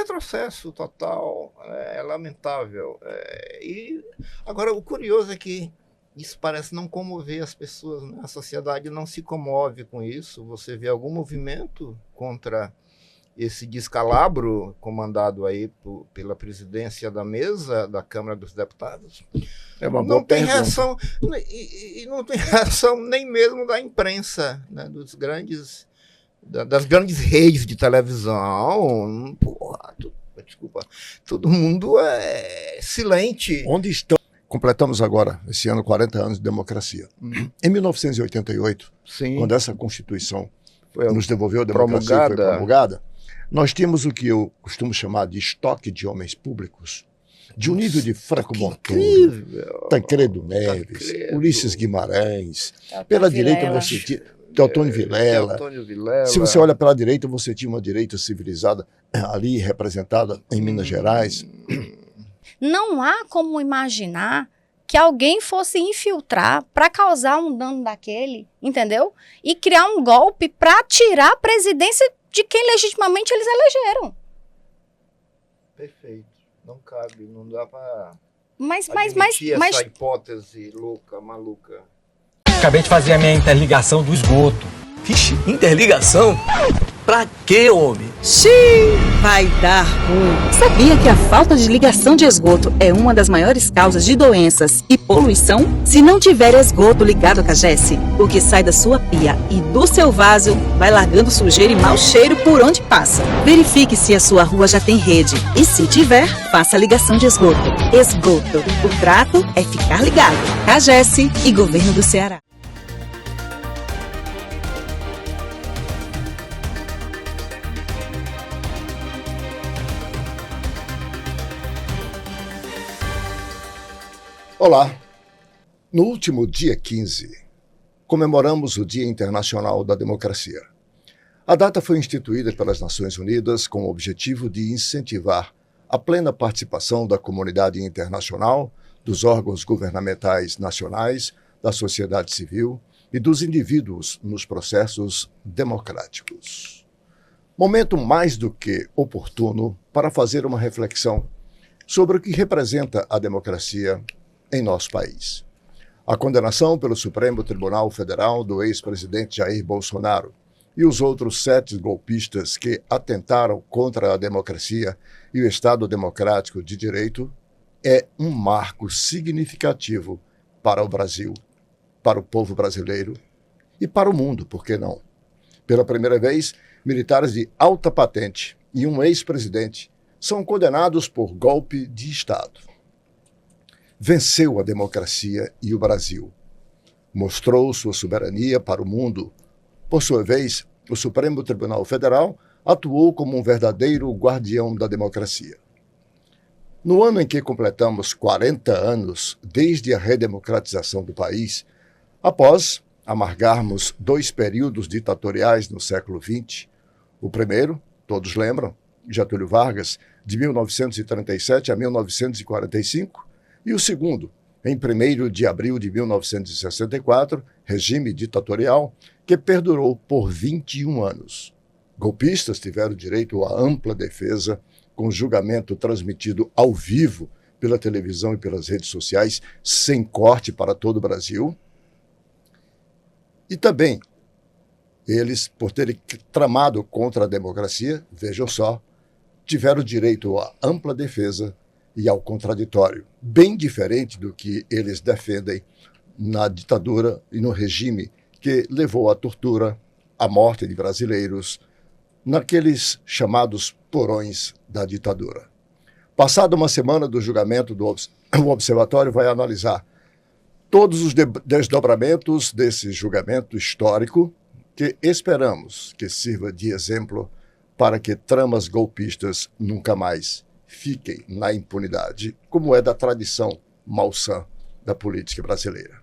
retrocesso total, é lamentável. E agora, o curioso é que isso parece não comover as pessoas, né? A sociedade não se comove com isso. Você vê algum movimento contra esse descalabro comandado aí pela presidência da mesa da Câmara dos Deputados? É uma boa Não tem pergunta. reação, e não tem reação nem mesmo da imprensa, né? Das grandes redes de televisão. Porra, desculpa, todo mundo é silente. Onde estão? Completamos agora, esse ano, 40 anos de democracia. Em 1988, Sim, quando essa Constituição foi nos devolveu a democracia e foi promulgada, nós tínhamos o que eu costumo chamar de estoque de homens públicos, de um nível de Franco Montoro, Tancredo Neves, Ulisses Guimarães. Pela direita você tinha Teotônio Vilela. Se você olha pela direita, você tinha uma direita civilizada ali representada em Minas Gerais. Não há como imaginar que alguém fosse infiltrar para causar um dano daquele, entendeu? E criar um golpe para tirar a presidência de quem legitimamente eles elegeram. Perfeito. Não cabe, não dá para Mas essa hipótese louca, maluca. Acabei de fazer a minha interligação do esgoto. Vixe, interligação? Pra quê, homem? Xiii, vai dar ruim. Sabia que a falta de ligação de esgoto é uma das maiores causas de doenças e poluição? Se não tiver esgoto ligado à Cagesse, o que sai da sua pia e do seu vaso vai largando sujeira e mau cheiro por onde passa. Verifique se a sua rua já tem rede e, se tiver, faça a ligação de esgoto. Esgoto. O trato é ficar ligado. Cagesse e Governo do Ceará. Olá! No último dia 15, comemoramos o Dia Internacional da Democracia. A data foi instituída pelas Nações Unidas com o objetivo de incentivar a plena participação da comunidade internacional, dos órgãos governamentais nacionais, da sociedade civil e dos indivíduos nos processos democráticos. Momento mais do que oportuno para fazer uma reflexão sobre o que representa a democracia em nosso país. A condenação pelo Supremo Tribunal Federal do ex-presidente Jair Bolsonaro e os outros 7 golpistas que atentaram contra a democracia e o Estado democrático de direito é um marco significativo para o Brasil, para o povo brasileiro e para o mundo, por que não? Pela primeira vez, militares de alta patente e um ex-presidente são condenados por golpe de Estado. Venceu a democracia e o Brasil. Mostrou sua soberania para o mundo. Por sua vez, o Supremo Tribunal Federal atuou como um verdadeiro guardião da democracia. No ano em que completamos 40 anos desde a redemocratização do país, após amargarmos 2 períodos ditatoriais no século XX, o primeiro, todos lembram, Getúlio Vargas, de 1937 a 1945, e o segundo, em 1º de abril de 1964, regime ditatorial, que perdurou por 21 anos. Golpistas tiveram direito à ampla defesa, com julgamento transmitido ao vivo pela televisão e pelas redes sociais, sem corte para todo o Brasil. E também, eles, por terem tramado contra a democracia, vejam só, tiveram direito à ampla defesa e ao contraditório, bem diferente do que eles defendem na ditadura e no regime que levou à tortura, à morte de brasileiros, naqueles chamados porões da ditadura. Passada uma semana do julgamento, o Observatório vai analisar todos os desdobramentos desse julgamento histórico que esperamos que sirva de exemplo para que tramas golpistas nunca mais fiquem na impunidade, como é da tradição malsã da política brasileira.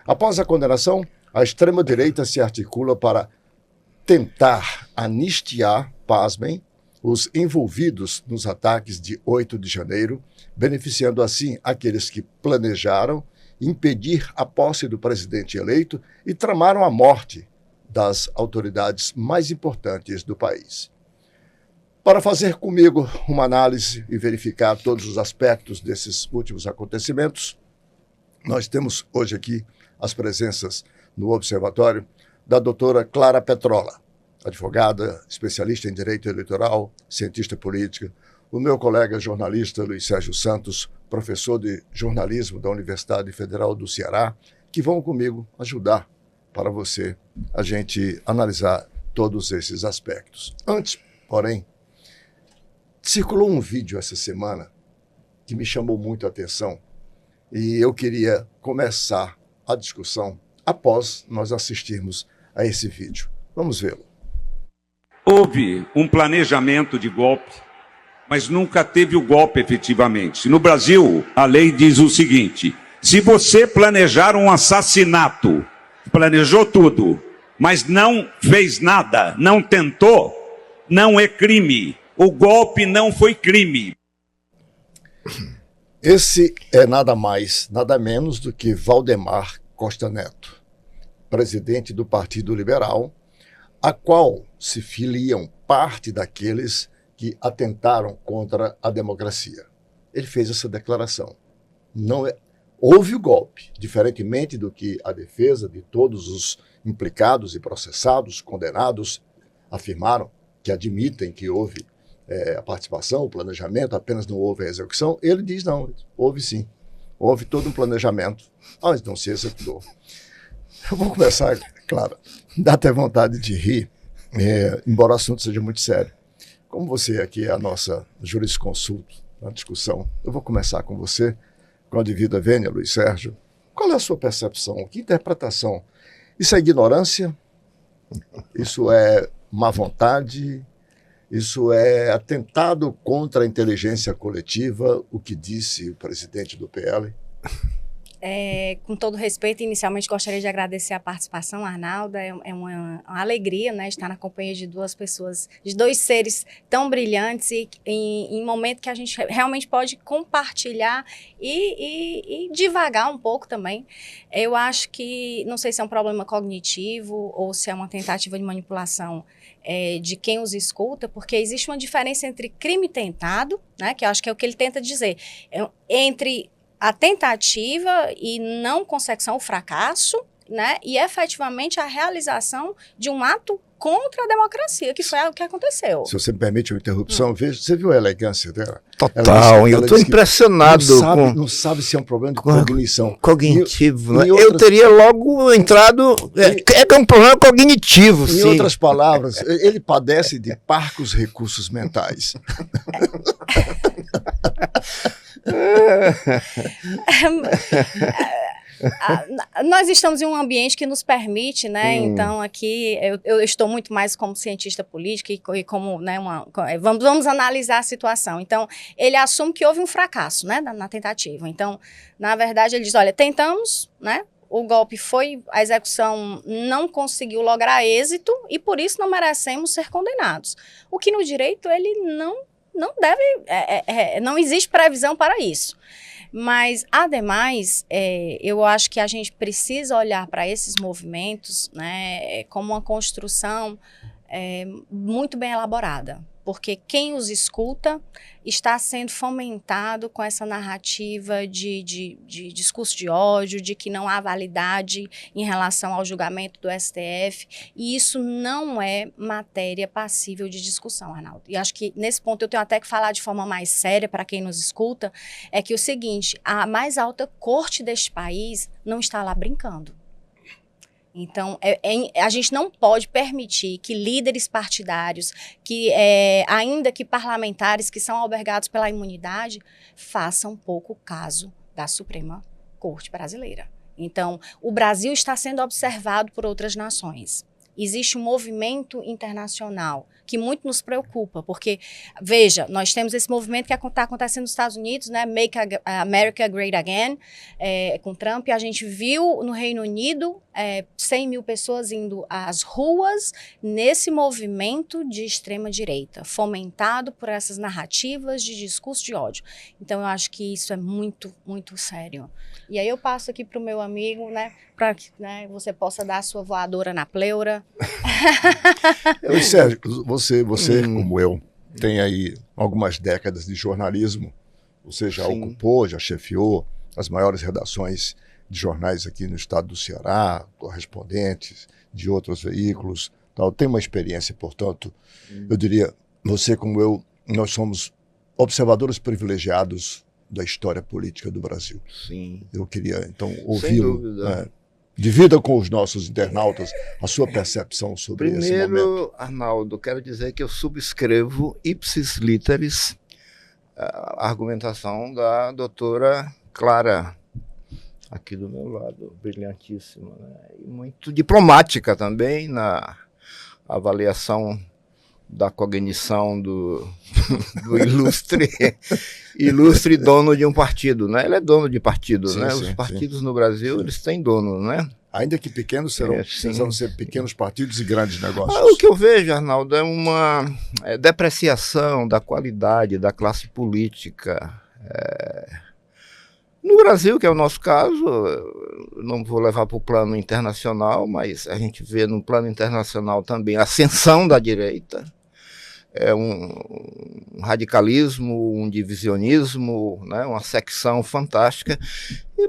Após a condenação, a extrema-direita se articula para tentar anistiar, pasmem, os envolvidos nos ataques de 8 de janeiro, beneficiando assim aqueles que planejaram impedir a posse do presidente eleito e tramaram a morte das autoridades mais importantes do país. Para fazer comigo uma análise e verificar todos os aspectos desses últimos acontecimentos, nós temos hoje aqui as presenças no Observatório da doutora Clara Petrola, advogada, especialista em direito eleitoral, cientista política, o meu colega jornalista Luiz Sérgio Santos, professor de jornalismo da Universidade Federal do Ceará, que vão comigo ajudar para você a gente analisar todos esses aspectos. Antes, porém, circulou um vídeo essa semana que me chamou muito a atenção e eu queria começar a discussão após nós assistirmos a esse vídeo. Vamos vê-lo. Houve um planejamento de golpe, mas nunca teve o golpe efetivamente. No Brasil, a lei diz o seguinte: se você planejar um assassinato, planejou tudo, mas não fez nada, não tentou, não é crime. O golpe não foi crime. Esse é nada mais, nada menos do que Valdemar Costa Neto, presidente do Partido Liberal, a qual se filiam parte daqueles que atentaram contra a democracia. Ele fez essa declaração. Houve o golpe, diferentemente do que a defesa de todos os implicados e processados, condenados, afirmaram, que admitem que houve a participação, o planejamento, apenas não houve a execução. Ele diz não, houve sim. Houve todo um planejamento, mas não se executou. Eu vou começar, claro, dá até vontade de rir, embora o assunto seja muito sério. Como você aqui é a nossa jurisconsulto na discussão, eu vou começar com você, com a devida vênia, Luiz Sérgio. Qual é a sua percepção? Que interpretação? Isso é ignorância? Isso é má vontade? Isso é atentado contra a inteligência coletiva, o que disse o presidente do PL? Com todo respeito, inicialmente gostaria de agradecer a participação, Arnaldo. É uma alegria, né, estar na companhia de duas pessoas, de dois seres tão brilhantes e em momento que a gente realmente pode compartilhar e divagar um pouco também. Eu acho que, não sei se é um problema cognitivo ou se é uma tentativa de manipulação de quem os escuta, porque existe uma diferença entre crime tentado, né, que eu acho que é o que ele tenta dizer, entre a tentativa e não consecução, o fracasso, né, e efetivamente a realização de um ato contra a democracia, que foi o que aconteceu. Se você me permite uma interrupção, veja, você viu a elegância dela? Total, eu estou impressionado não sabe se é um problema de cognição. Cognitivo, né? Eu teria logo entrado... É um problema cognitivo, em sim. Em outras palavras, ele padece de parcos recursos mentais. Nós estamos em um ambiente que nos permite, né? Então aqui eu estou muito mais como cientista política e como, né, vamos analisar a situação. Então ele assume que houve um fracasso, né, na tentativa. Então, na verdade, ele diz: olha, tentamos, né? O golpe foi, a execução não conseguiu lograr êxito e por isso não merecemos ser condenados. O que no direito ele não deve, não existe previsão para isso. Mas, ademais, eu acho que a gente precisa olhar para esses movimentos, né, como uma construção muito bem elaborada. Porque quem os escuta está sendo fomentado com essa narrativa de discurso de ódio, de que não há validade em relação ao julgamento do STF, e isso não é matéria passível de discussão, Arnaldo. E acho que nesse ponto eu tenho até que falar de forma mais séria para quem nos escuta, é que o seguinte: a mais alta corte deste país não está lá brincando. Então, a gente não pode permitir que líderes partidários, que ainda que parlamentares que são albergados pela imunidade, façam pouco caso da Suprema Corte Brasileira. Então, o Brasil está sendo observado por outras nações. Existe um movimento internacional que muito nos preocupa, porque, veja, nós temos esse movimento que está acontecendo nos Estados Unidos, né, Make America Great Again, com Trump. A gente viu no Reino Unido 100 mil pessoas indo às ruas nesse movimento de extrema-direita, fomentado por essas narrativas de discurso de ódio. Então, eu acho que isso é muito, muito sério. E aí eu passo aqui para o meu amigo, né, para que, né, você possa dar a sua voadora na pleura. Sérgio, você como eu, tem aí algumas décadas de jornalismo, você já Sim. ocupou, já chefiou as maiores redações de jornais aqui no estado do Ceará, correspondentes de outros veículos, tal. Tem uma experiência, portanto, eu diria, você como eu, nós somos observadores privilegiados da história política do Brasil. Sim. Eu queria, então, Sem ouvi-lo. dúvida. Divida com os nossos internautas a sua percepção sobre esse momento. Primeiro, Arnaldo, quero dizer que eu subscrevo ipsis literis a argumentação da doutora Clara, aqui do meu lado, brilhantíssima, né? E muito diplomática também na avaliação da cognição do ilustre dono de um partido, né? Ele é dono de partido, Sim, né? sim, Os partidos no Brasil, eles têm dono, né? Ainda que pequenos, precisam ser pequenos partidos e grandes negócios. O que eu vejo, Arnaldo, é uma depreciação da qualidade da classe política. No Brasil, que é o nosso caso, eu não vou levar para o plano internacional, mas a gente vê no plano internacional também a ascensão da direita. É um radicalismo, um divisionismo, né, uma secção fantástica.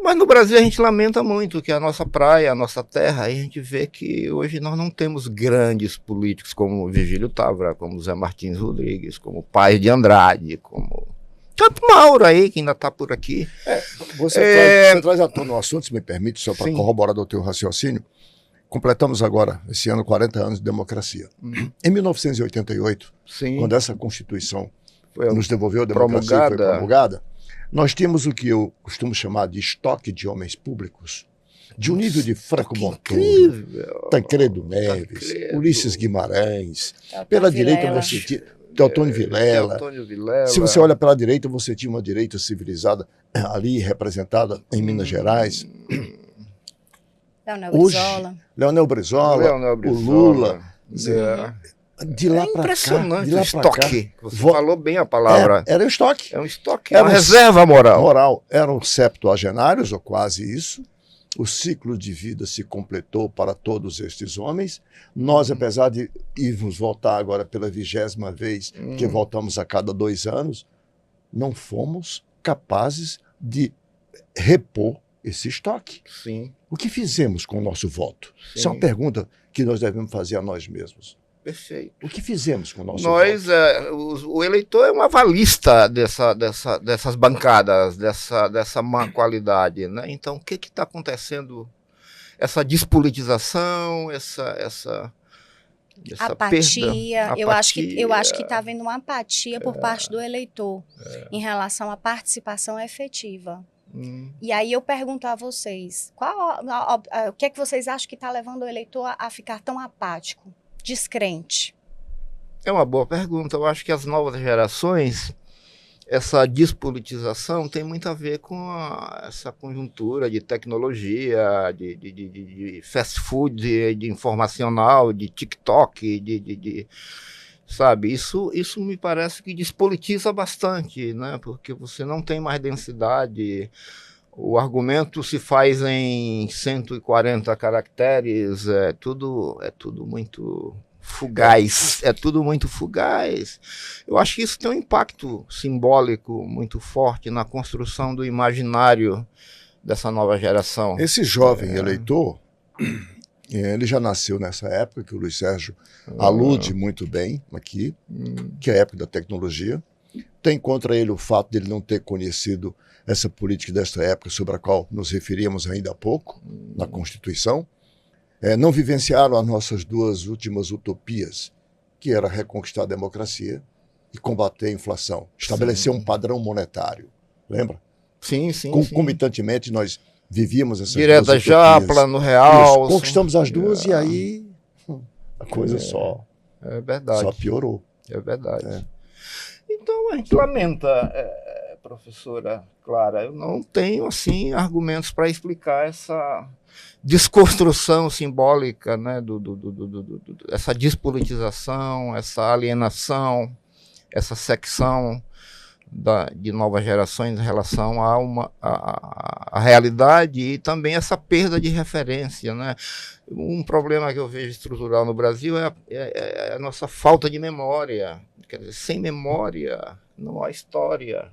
Mas no Brasil a gente lamenta muito que a nossa praia, a nossa terra, a gente vê que hoje nós não temos grandes políticos como Virgílio Távora, como Zé Martins Rodrigues, como Paes de Andrade, como Campos Mauro aí, que ainda está por aqui. Você traz à tona o assunto, se me permite, só para Sim. corroborar do teu raciocínio. Completamos agora, esse ano, 40 anos de democracia. Em 1988, Sim. quando essa Constituição Foi nos devolveu a democracia e foi promulgada, nós tínhamos o que eu costumo chamar de estoque de homens públicos, de um nível de Franco Montoro, incrível. Tancredo Neves, Tancredo. Ulisses Guimarães. Teotônio Pela direita Vilela. você tinha Teotônio Vilela. Teotônio Vilela. Se você olha pela direita, você tinha uma direita civilizada ali representada em Minas Gerais. Leonel Hoje, Brizola. Leonel Brizola, Leonel o Brizola. Lula. É De lá para cá, impressionante de o lá para cá. estoque. Você falou bem a palavra. Era o estoque. É um estoque, Era uma um reserva moral. Moral. Eram septuagenários, ou quase isso. O ciclo de vida se completou para todos estes homens. Nós, apesar de irmos votar agora pela 20ª vez, que voltamos a cada 2 anos, não fomos capazes de repor esse estoque. Sim, O que fizemos com o nosso voto? Sim. Isso é uma pergunta que nós devemos fazer a nós mesmos. perfeito. O que fizemos com o nosso Nós, voto? o eleitor é um avalista dessas bancadas, dessa má qualidade, né? Então, o que está acontecendo? Essa despolitização, essa Apatia. perda, Eu acho que está havendo uma apatia por parte do eleitor em relação à participação efetiva. E aí eu pergunto a vocês, o que é que vocês acham que está levando o eleitor a ficar tão apático, descrente? É uma boa pergunta. Eu acho que as novas gerações, essa despolitização tem muito a ver com essa conjuntura de tecnologia, de fast food, de informacional, de TikTok, sabe? Isso me parece que despolitiza bastante, né? Porque você não tem mais densidade. O argumento se faz em 140 caracteres, é tudo muito fugaz, é tudo muito fugaz. Eu acho que isso tem um impacto simbólico muito forte na construção do imaginário dessa nova geração. Esse jovem eleitor, ele já nasceu nessa época, que o Luiz Sérgio alude muito bem aqui, que é a época da tecnologia. Tem contra ele o fato de ele não ter conhecido essa política desta época, sobre a qual nos referíamos ainda há pouco, na Constituição. Não vivenciaram as nossas 2 últimas utopias, que era reconquistar a democracia e combater a inflação. Estabelecer um padrão monetário. Lembra? Sim, sim. Concomitantemente, nós vivíamos essas Direta 2 já, utopias. plano real. Isso, conquistamos as 2 e aí a coisa só verdade. piorou. É verdade. Então a gente lamenta, professora Clara, eu não tenho assim argumentos para explicar essa desconstrução simbólica, né, essa despolitização, essa alienação, essa secção de novas gerações em relação a realidade e também essa perda de referência, né? Um problema que eu vejo estrutural no Brasil é a nossa falta de memória. Quer dizer, sem memória não há história.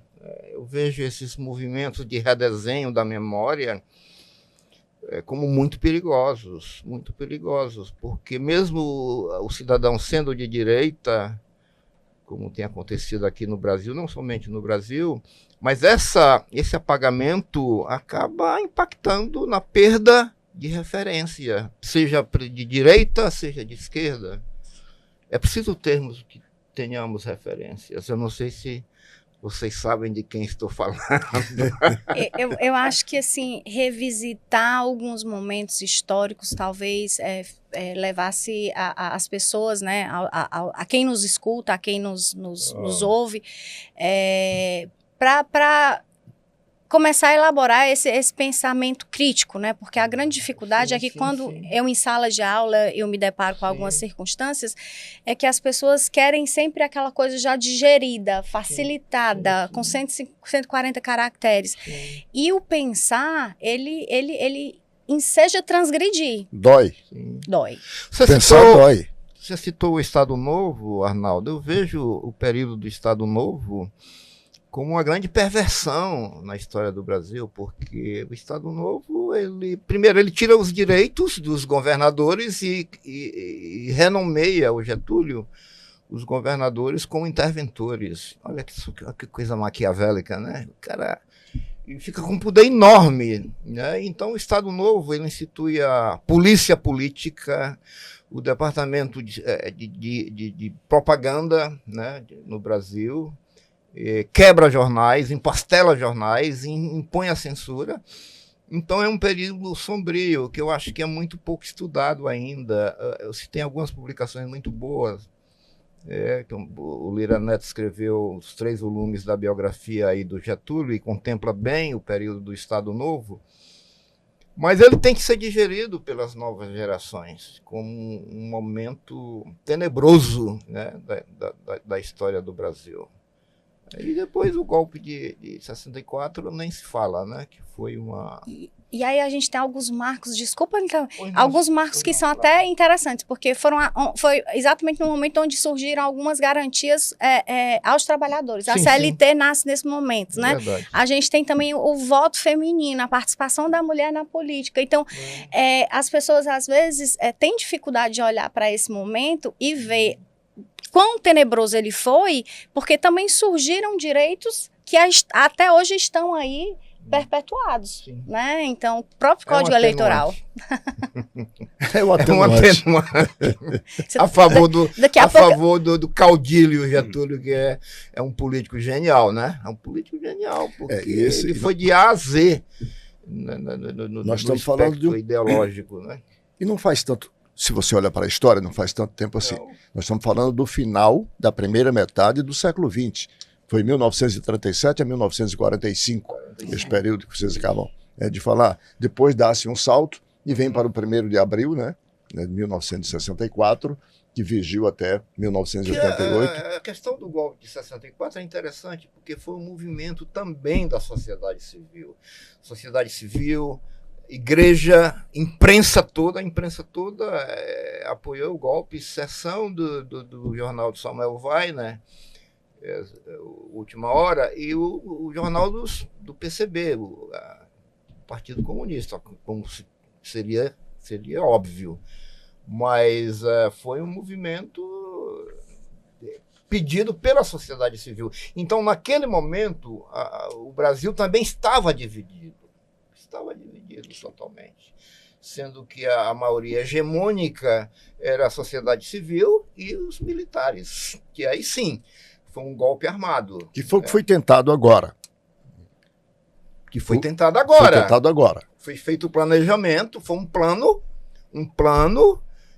Eu vejo esses movimentos de redesenho da memória como muito perigosos, porque mesmo o cidadão sendo de direita, como tem acontecido aqui no Brasil, não somente no Brasil, mas esse apagamento acaba impactando na perda de referência, seja de direita, seja de esquerda. É preciso termos que tenhamos referências. Eu não sei se vocês sabem de quem estou falando. Eu acho que, assim, revisitar alguns momentos históricos talvez levasse as pessoas, né, a quem nos escuta, a quem nos ouve, para começar a elaborar esse pensamento crítico, né? Porque a grande dificuldade é que quando eu, em sala de aula, eu me deparo com algumas circunstâncias, é que as pessoas querem sempre aquela coisa já digerida, facilitada, com 140 caracteres. E o pensar, ele enseja transgredir. Dói. Dói. Dói. Você citou o Estado Novo, Arnaldo. Eu vejo o período do Estado Novo como uma grande perversão na história do Brasil, porque o Estado Novo, primeiro, ele tira os direitos dos governadores e renomeia o Getúlio, os governadores, como interventores. Olha que coisa maquiavélica, né? O cara fica com um poder enorme, né? Então, o Estado Novo, ele institui a polícia política, o departamento de propaganda, né, no Brasil, quebra jornais, empastela jornais, impõe a censura. Então é um período sombrio, que eu acho que é muito pouco estudado ainda. Eu citei algumas publicações muito boas. O Lira Neto escreveu os 3 volumes da biografia aí do Getúlio e contempla bem o período do Estado Novo. Mas ele tem que ser digerido pelas novas gerações como um momento tenebroso, né, da história do Brasil. E depois o golpe de 64 nem se fala, né? Que foi uma... E aí a gente tem alguns marcos, desculpa, então, alguns marcos que são até interessantes, porque foi exatamente no momento onde surgiram algumas garantias aos trabalhadores. A CLT nasce nesse momento, né? Verdade. A gente tem também o voto feminino, a participação da mulher na política. Então, as pessoas, às vezes, têm dificuldade de olhar para esse momento e ver quão tenebroso ele foi, porque também surgiram direitos que até hoje estão aí perpetuados, né? Então, o próprio Código Eleitoral. É um atenuante. A favor do caudilho Getúlio, que é um político genial, né? É um político genial, porque ele foi de A a Z nós estamos falando de ideológico, né? E não faz tanto. Se você olha para a história, não faz tanto tempo assim. Nós estamos falando do final da primeira metade do século XX. Foi 1937 a 1945, esse período que vocês acabam de falar. Depois dá-se um salto e vem para o 1º de abril, né, de 1964, que vigiu até 1988. A questão do golpe de 64 é interessante, porque foi um movimento também da sociedade civil. Sociedade civil, igreja, imprensa toda apoiou o golpe, exceção do jornal do Samuel Vai, né? Última Hora, e o jornal do PCB, o Partido Comunista, como seria óbvio. Mas foi um movimento pedido pela sociedade civil. Então, naquele momento, o Brasil também estava dividido totalmente, sendo que a maioria hegemônica era a sociedade civil e os militares, que aí sim, foi um golpe armado. Que foi o que foi tentado agora. Foi tentado agora. Foi feito o planejamento, foi um plano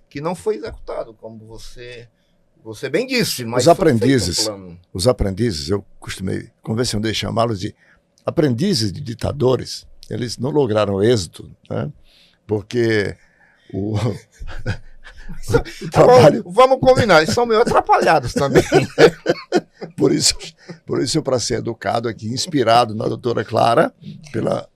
que não foi executado, como você bem disse. Mas os aprendizes, eu convencionei chamá-los de aprendizes de ditadores. Eles não lograram êxito, né? Porque o trabalho... Vamos combinar, eles são meio atrapalhados também. Por isso Por isso, para ser educado aqui, inspirado na doutora Clara, pela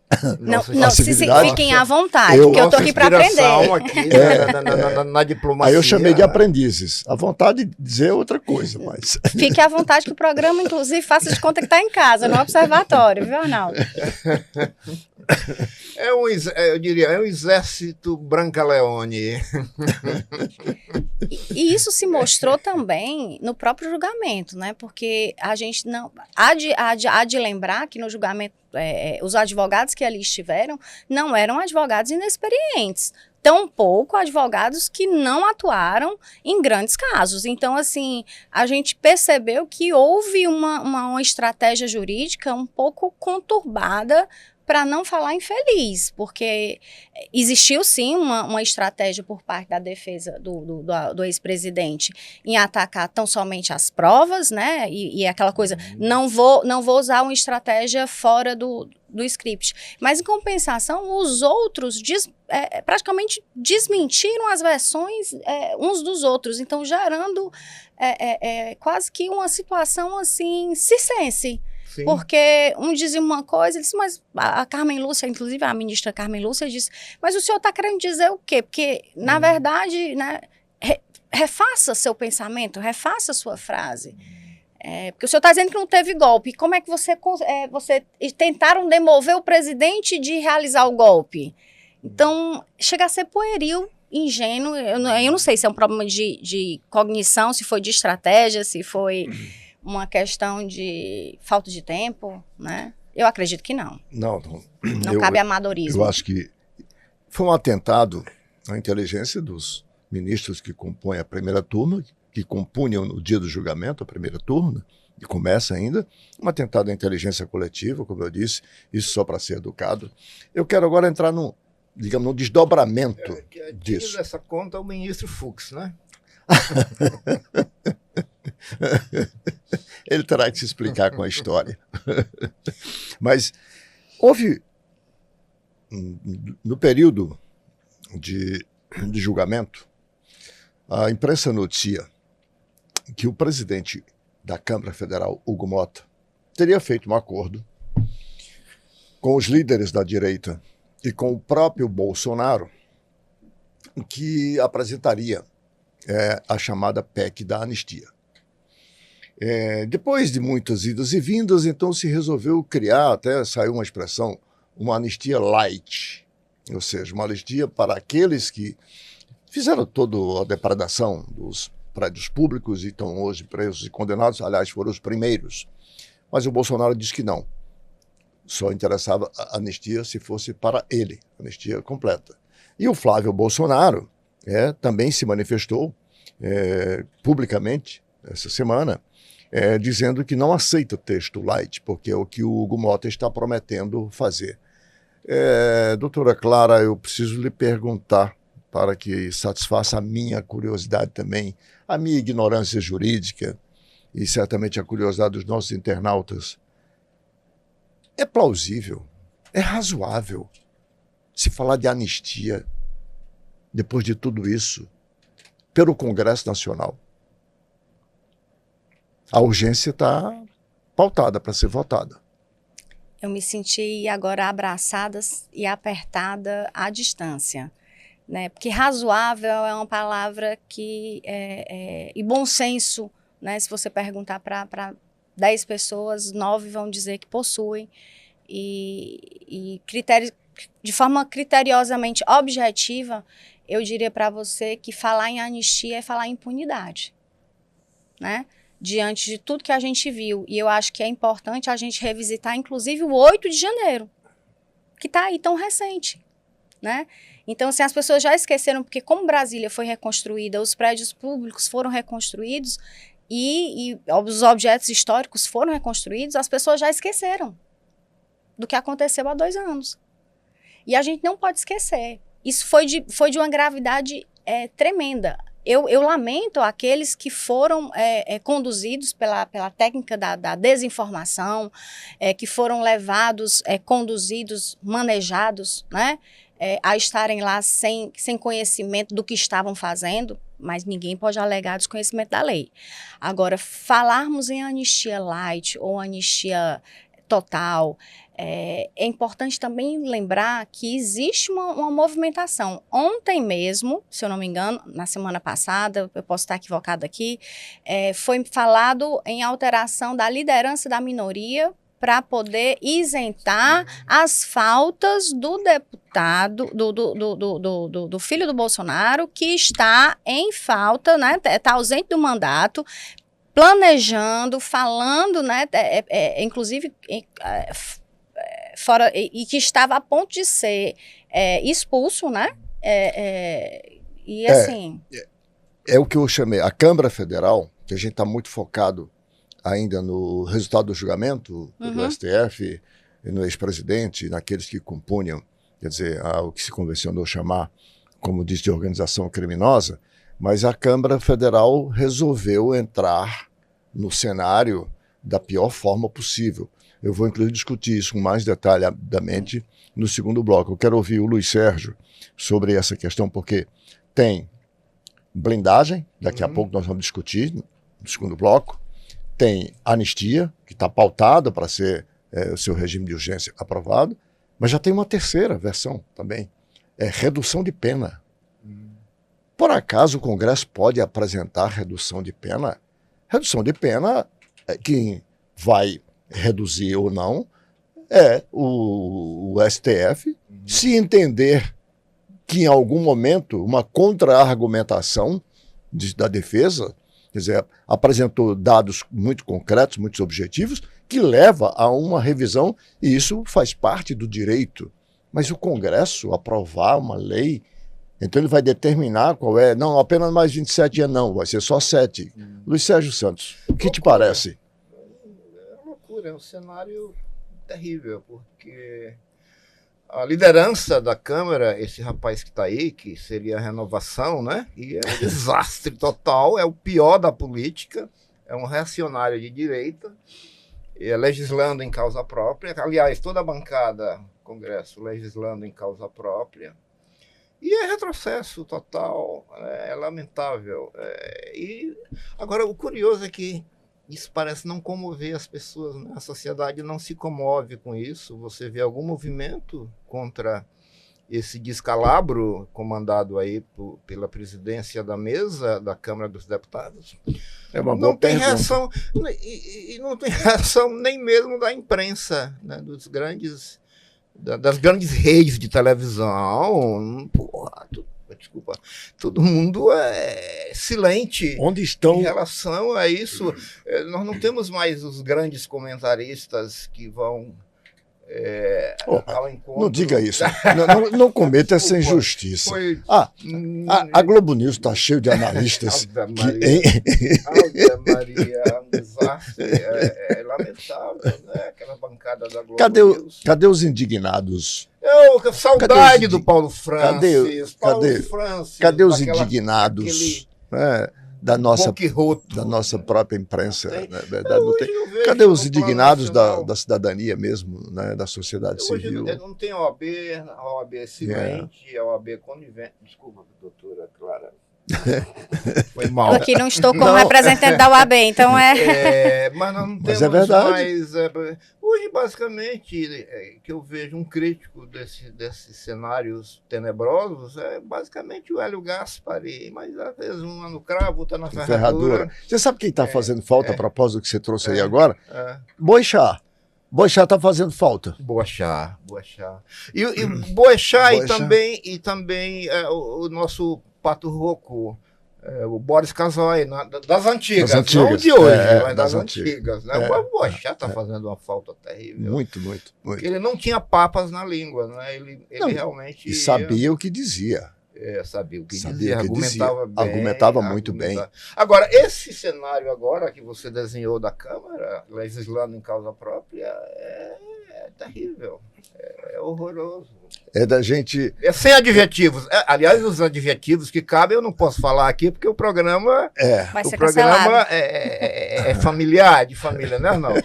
Não, facilidade. fiquem à vontade, porque eu estou aqui para aprender. Aqui, na diplomacia. Aí eu chamei de aprendizes. A vontade de dizer outra coisa, mas... Fique à vontade que o programa, inclusive, faça de conta que está em casa, no observatório, viu, Arnaldo? Eu diria, é um exército Brancaleone. E isso se mostrou também no próprio julgamento, né? Porque a gente não... Há de lembrar que no julgamento, os advogados que ali estiveram não eram advogados inexperientes. Tampouco advogados que não atuaram em grandes casos. Então, assim, a gente percebeu que houve uma estratégia jurídica um pouco conturbada, para não falar infeliz, porque existiu sim uma estratégia por parte da defesa do ex-presidente em atacar tão somente as provas, né? E aquela coisa, não vou usar uma estratégia fora do script. Mas, em compensação, os outros praticamente desmentiram as versões uns dos outros, então gerando quase que uma situação assim circense. Sim. Porque um dizia uma coisa, ele disse, mas a Carmen Lúcia, inclusive a ministra Carmen Lúcia, disse, mas o senhor está querendo dizer o quê? Porque, na verdade, né, refaça seu pensamento, refaça sua frase. Porque o senhor está dizendo que não teve golpe. Como é que você tentaram demover o presidente de realizar o golpe? Então, chega a ser pueril, ingênuo. Eu não sei se é um problema de cognição, se foi de estratégia, se foi uma questão de falta de tempo, né? Eu acredito que não. Não cabe amadorismo. Eu acho que foi um atentado à inteligência dos ministros que compõem a primeira turma, que compunham no dia do julgamento a primeira turma, e começa ainda, um atentado à inteligência coletiva, como eu disse, isso só para ser educado. Eu quero agora entrar no desdobramento disso. Essa conta é o ministro Fux, né? Ele terá que se explicar com a história. Mas houve, no período de julgamento, a imprensa noticia que o presidente da Câmara Federal, Hugo Mota, teria feito um acordo com os líderes da direita e com o próprio Bolsonaro, que apresentaria a chamada PEC da anistia. Depois de muitas idas e vindas, então se resolveu criar, até saiu uma expressão, uma anistia light, ou seja, uma anistia para aqueles que fizeram toda a depredação dos prédios públicos e estão hoje presos e condenados, aliás, foram os primeiros. Mas o Bolsonaro disse que não, só interessava a anistia se fosse para ele, anistia completa. E o Flávio Bolsonaro também se manifestou publicamente essa semana, dizendo que não aceita o texto light, porque é o que o Hugo Mota está prometendo fazer. Doutora Clara, eu preciso lhe perguntar, para que satisfaça a minha curiosidade também, a minha ignorância jurídica e certamente a curiosidade dos nossos internautas. É plausível, é razoável se falar de anistia depois de tudo isso pelo Congresso Nacional? A urgência está pautada para ser votada. Eu me senti agora abraçada e apertada à distância, né? Porque razoável é uma palavra que e bom senso, né? Se você perguntar para 10 pessoas, 9 vão dizer que possuem, e de forma criteriosamente objetiva, eu diria para você que falar em anistia é falar em impunidade, né? Diante de tudo que a gente viu. E eu acho que é importante a gente revisitar, inclusive, o 8 de janeiro, que está aí tão recente, né? Então, assim, as pessoas já esqueceram, porque como Brasília foi reconstruída, os prédios públicos foram reconstruídos e os objetos históricos foram reconstruídos, as pessoas já esqueceram do que aconteceu há 2 anos. E a gente não pode esquecer. Isso foi de uma gravidade tremenda. Eu lamento aqueles que foram conduzidos pela técnica da desinformação, que foram levados, conduzidos, manejados, né, a estarem lá sem conhecimento do que estavam fazendo, mas ninguém pode alegar desconhecimento da lei. Agora, falarmos em anistia light ou anistia total, é importante também lembrar que existe uma movimentação. Ontem mesmo, se eu não me engano, na semana passada, eu posso estar equivocada aqui, foi falado em alteração da liderança da minoria para poder isentar as faltas do deputado, do filho do Bolsonaro, que está em falta, né, está ausente do mandato, planejando, falando, né, inclusive fora, e que estava a ponto de ser expulso, né, e assim... É o que eu chamei, a Câmara Federal, que a gente está muito focado ainda no resultado do julgamento do STF, e no ex-presidente, naqueles que compunham, quer dizer, o que se convencionou chamar, como diz, de organização criminosa, mas a Câmara Federal resolveu entrar no cenário da pior forma possível. Eu vou, inclusive, discutir isso com mais detalhadamente no segundo bloco. Eu quero ouvir o Luiz Sérgio sobre essa questão, porque tem blindagem, daqui a pouco nós vamos discutir no segundo bloco, tem anistia, que está pautada para ser o seu regime de urgência aprovado, mas já tem uma terceira versão também, redução de pena. Por acaso o Congresso pode apresentar redução de pena? Redução de pena, quem vai reduzir ou não é o STF, se entender que em algum momento uma contra-argumentação da defesa, quer dizer, apresentou dados muito concretos, muito objetivos, que leva a uma revisão, e isso faz parte do direito. Mas o Congresso aprovar uma lei, então ele vai determinar qual é, não, apenas mais 27 dias não, vai ser só 7. Luiz Sérgio Santos, o que te parece? É loucura, é um cenário terrível, porque a liderança da Câmara, esse rapaz que está aí, que seria a renovação, né? E é um desastre total, é o pior da política, é um reacionário de direita, legislando em causa própria. Aliás, toda a bancada do Congresso legislando em causa própria. E é retrocesso total, é lamentável. E agora, o curioso é que isso parece não comover as pessoas, né? A sociedade não se comove com isso. Você vê algum movimento contra esse descalabro comandado aí pela presidência da mesa da Câmara dos Deputados? É uma boa pergunta. Reação, e não tem reação nem mesmo da imprensa, né? Das grandes redes de televisão. Porra, desculpa, todo mundo é silente. Onde estão? Em relação a isso, nós não temos mais os grandes comentaristas que vão ao encontro. Não diga isso. Não cometa essa injustiça. A Globo News está cheio de analistas. Ave Maria, é um desastre. É lamentável, né? Aquela bancada da Globo News. Cadê os indignados? Saudade do Paulo Francis. Cadê os indignados da nossa própria imprensa? Cadê os indignados da cidadania mesmo, né, da sociedade civil? Não tem a OAB é silente, a OAB conivente. Desculpa, doutora Clara. Foi mal. Eu aqui não estou como representante da UAB, então mas nós não temos mas é verdade. mais... hoje, basicamente, que eu vejo um crítico desses cenários tenebrosos, é basicamente o Hélio Gaspari, mas às vezes um no cravo, outro na ferradura. Você sabe quem está fazendo falta a propósito do que você trouxe aí agora? Boixá. Boixá está fazendo falta. Boixá. E Boixá e também o nosso Pato Rouco, o Boris Casoy, das antigas, não de hoje, mas das antigas. Né? O Boixá está fazendo uma falta terrível. Muito. Ele não tinha papas na língua, né? Ele realmente... E sabia o que dizia. Sabia o que dizia, argumentava bem. Argumentava muito bem. Agora, esse cenário agora que você desenhou da Câmara, legislando em causa própria, é terrível, é horroroso. É da gente... É sem adjetivos. Aliás, os adjetivos que cabem eu não posso falar aqui, porque o programa... Vai ser o programa é familiar, de família, né, Arnaldo?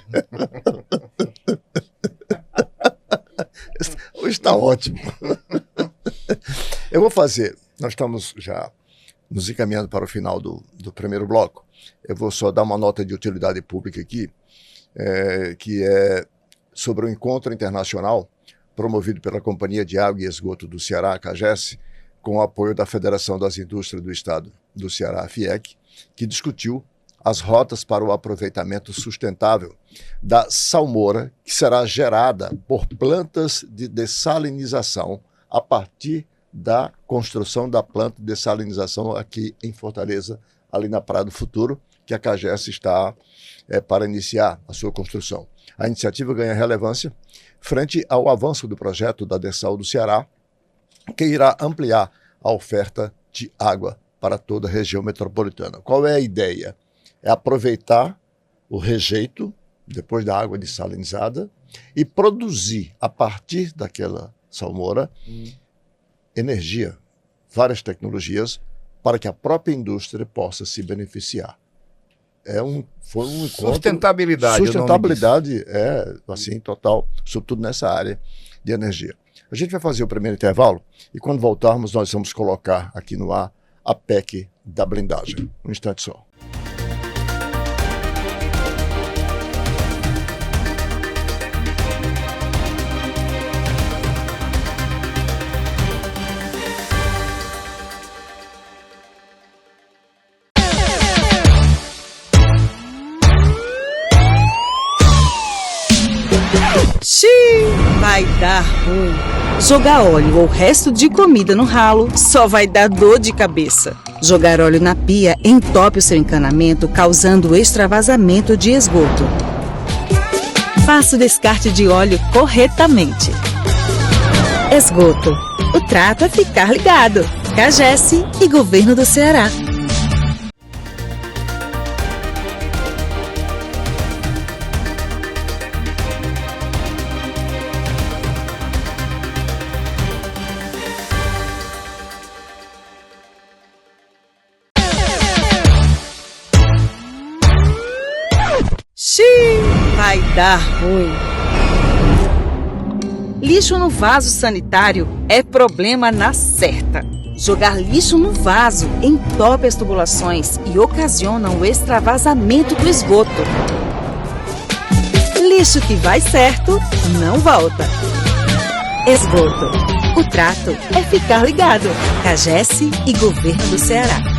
Hoje está ótimo. Eu vou fazer... Nós estamos já nos encaminhando para o final do primeiro bloco, eu vou só dar uma nota de utilidade pública aqui, que é sobre o encontro internacional promovido pela Companhia de Água e Esgoto do Ceará, a CAGES, com o apoio da Federação das Indústrias do Estado do Ceará, a FIEC, que discutiu as rotas para o aproveitamento sustentável da salmoura, que será gerada por plantas de dessalinização a partir da construção da planta de dessalinização aqui em Fortaleza, ali na Praia do Futuro, que a CAGES está para iniciar a sua construção. A iniciativa ganha relevância frente ao avanço do projeto da Dessal do Ceará, que irá ampliar a oferta de água para toda a região metropolitana. Qual é a ideia? É aproveitar o rejeito, depois da água dessalinizada, e produzir, a partir daquela salmoura, energia, várias tecnologias, para que a própria indústria possa se beneficiar. Foi um encontro... Sustentabilidade assim, total, sobretudo nessa área de energia. A gente vai fazer o primeiro intervalo e quando voltarmos nós vamos colocar aqui no ar a PEC da blindagem. Um instante só. Vai dar ruim. Jogar óleo ou resto de comida no ralo só vai dar dor de cabeça. Jogar óleo na pia entope o seu encanamento, causando extravasamento de esgoto. Faça o descarte de óleo corretamente. Esgoto. O trato é ficar ligado. CAGES e Governo do Ceará. Vai dar ruim. Lixo no vaso sanitário é problema na certa. Jogar lixo no vaso entope as tubulações e ocasiona o extravasamento do esgoto. Lixo que vai certo, não volta. Esgoto. O trato é ficar ligado. CAGES e Governo do Ceará.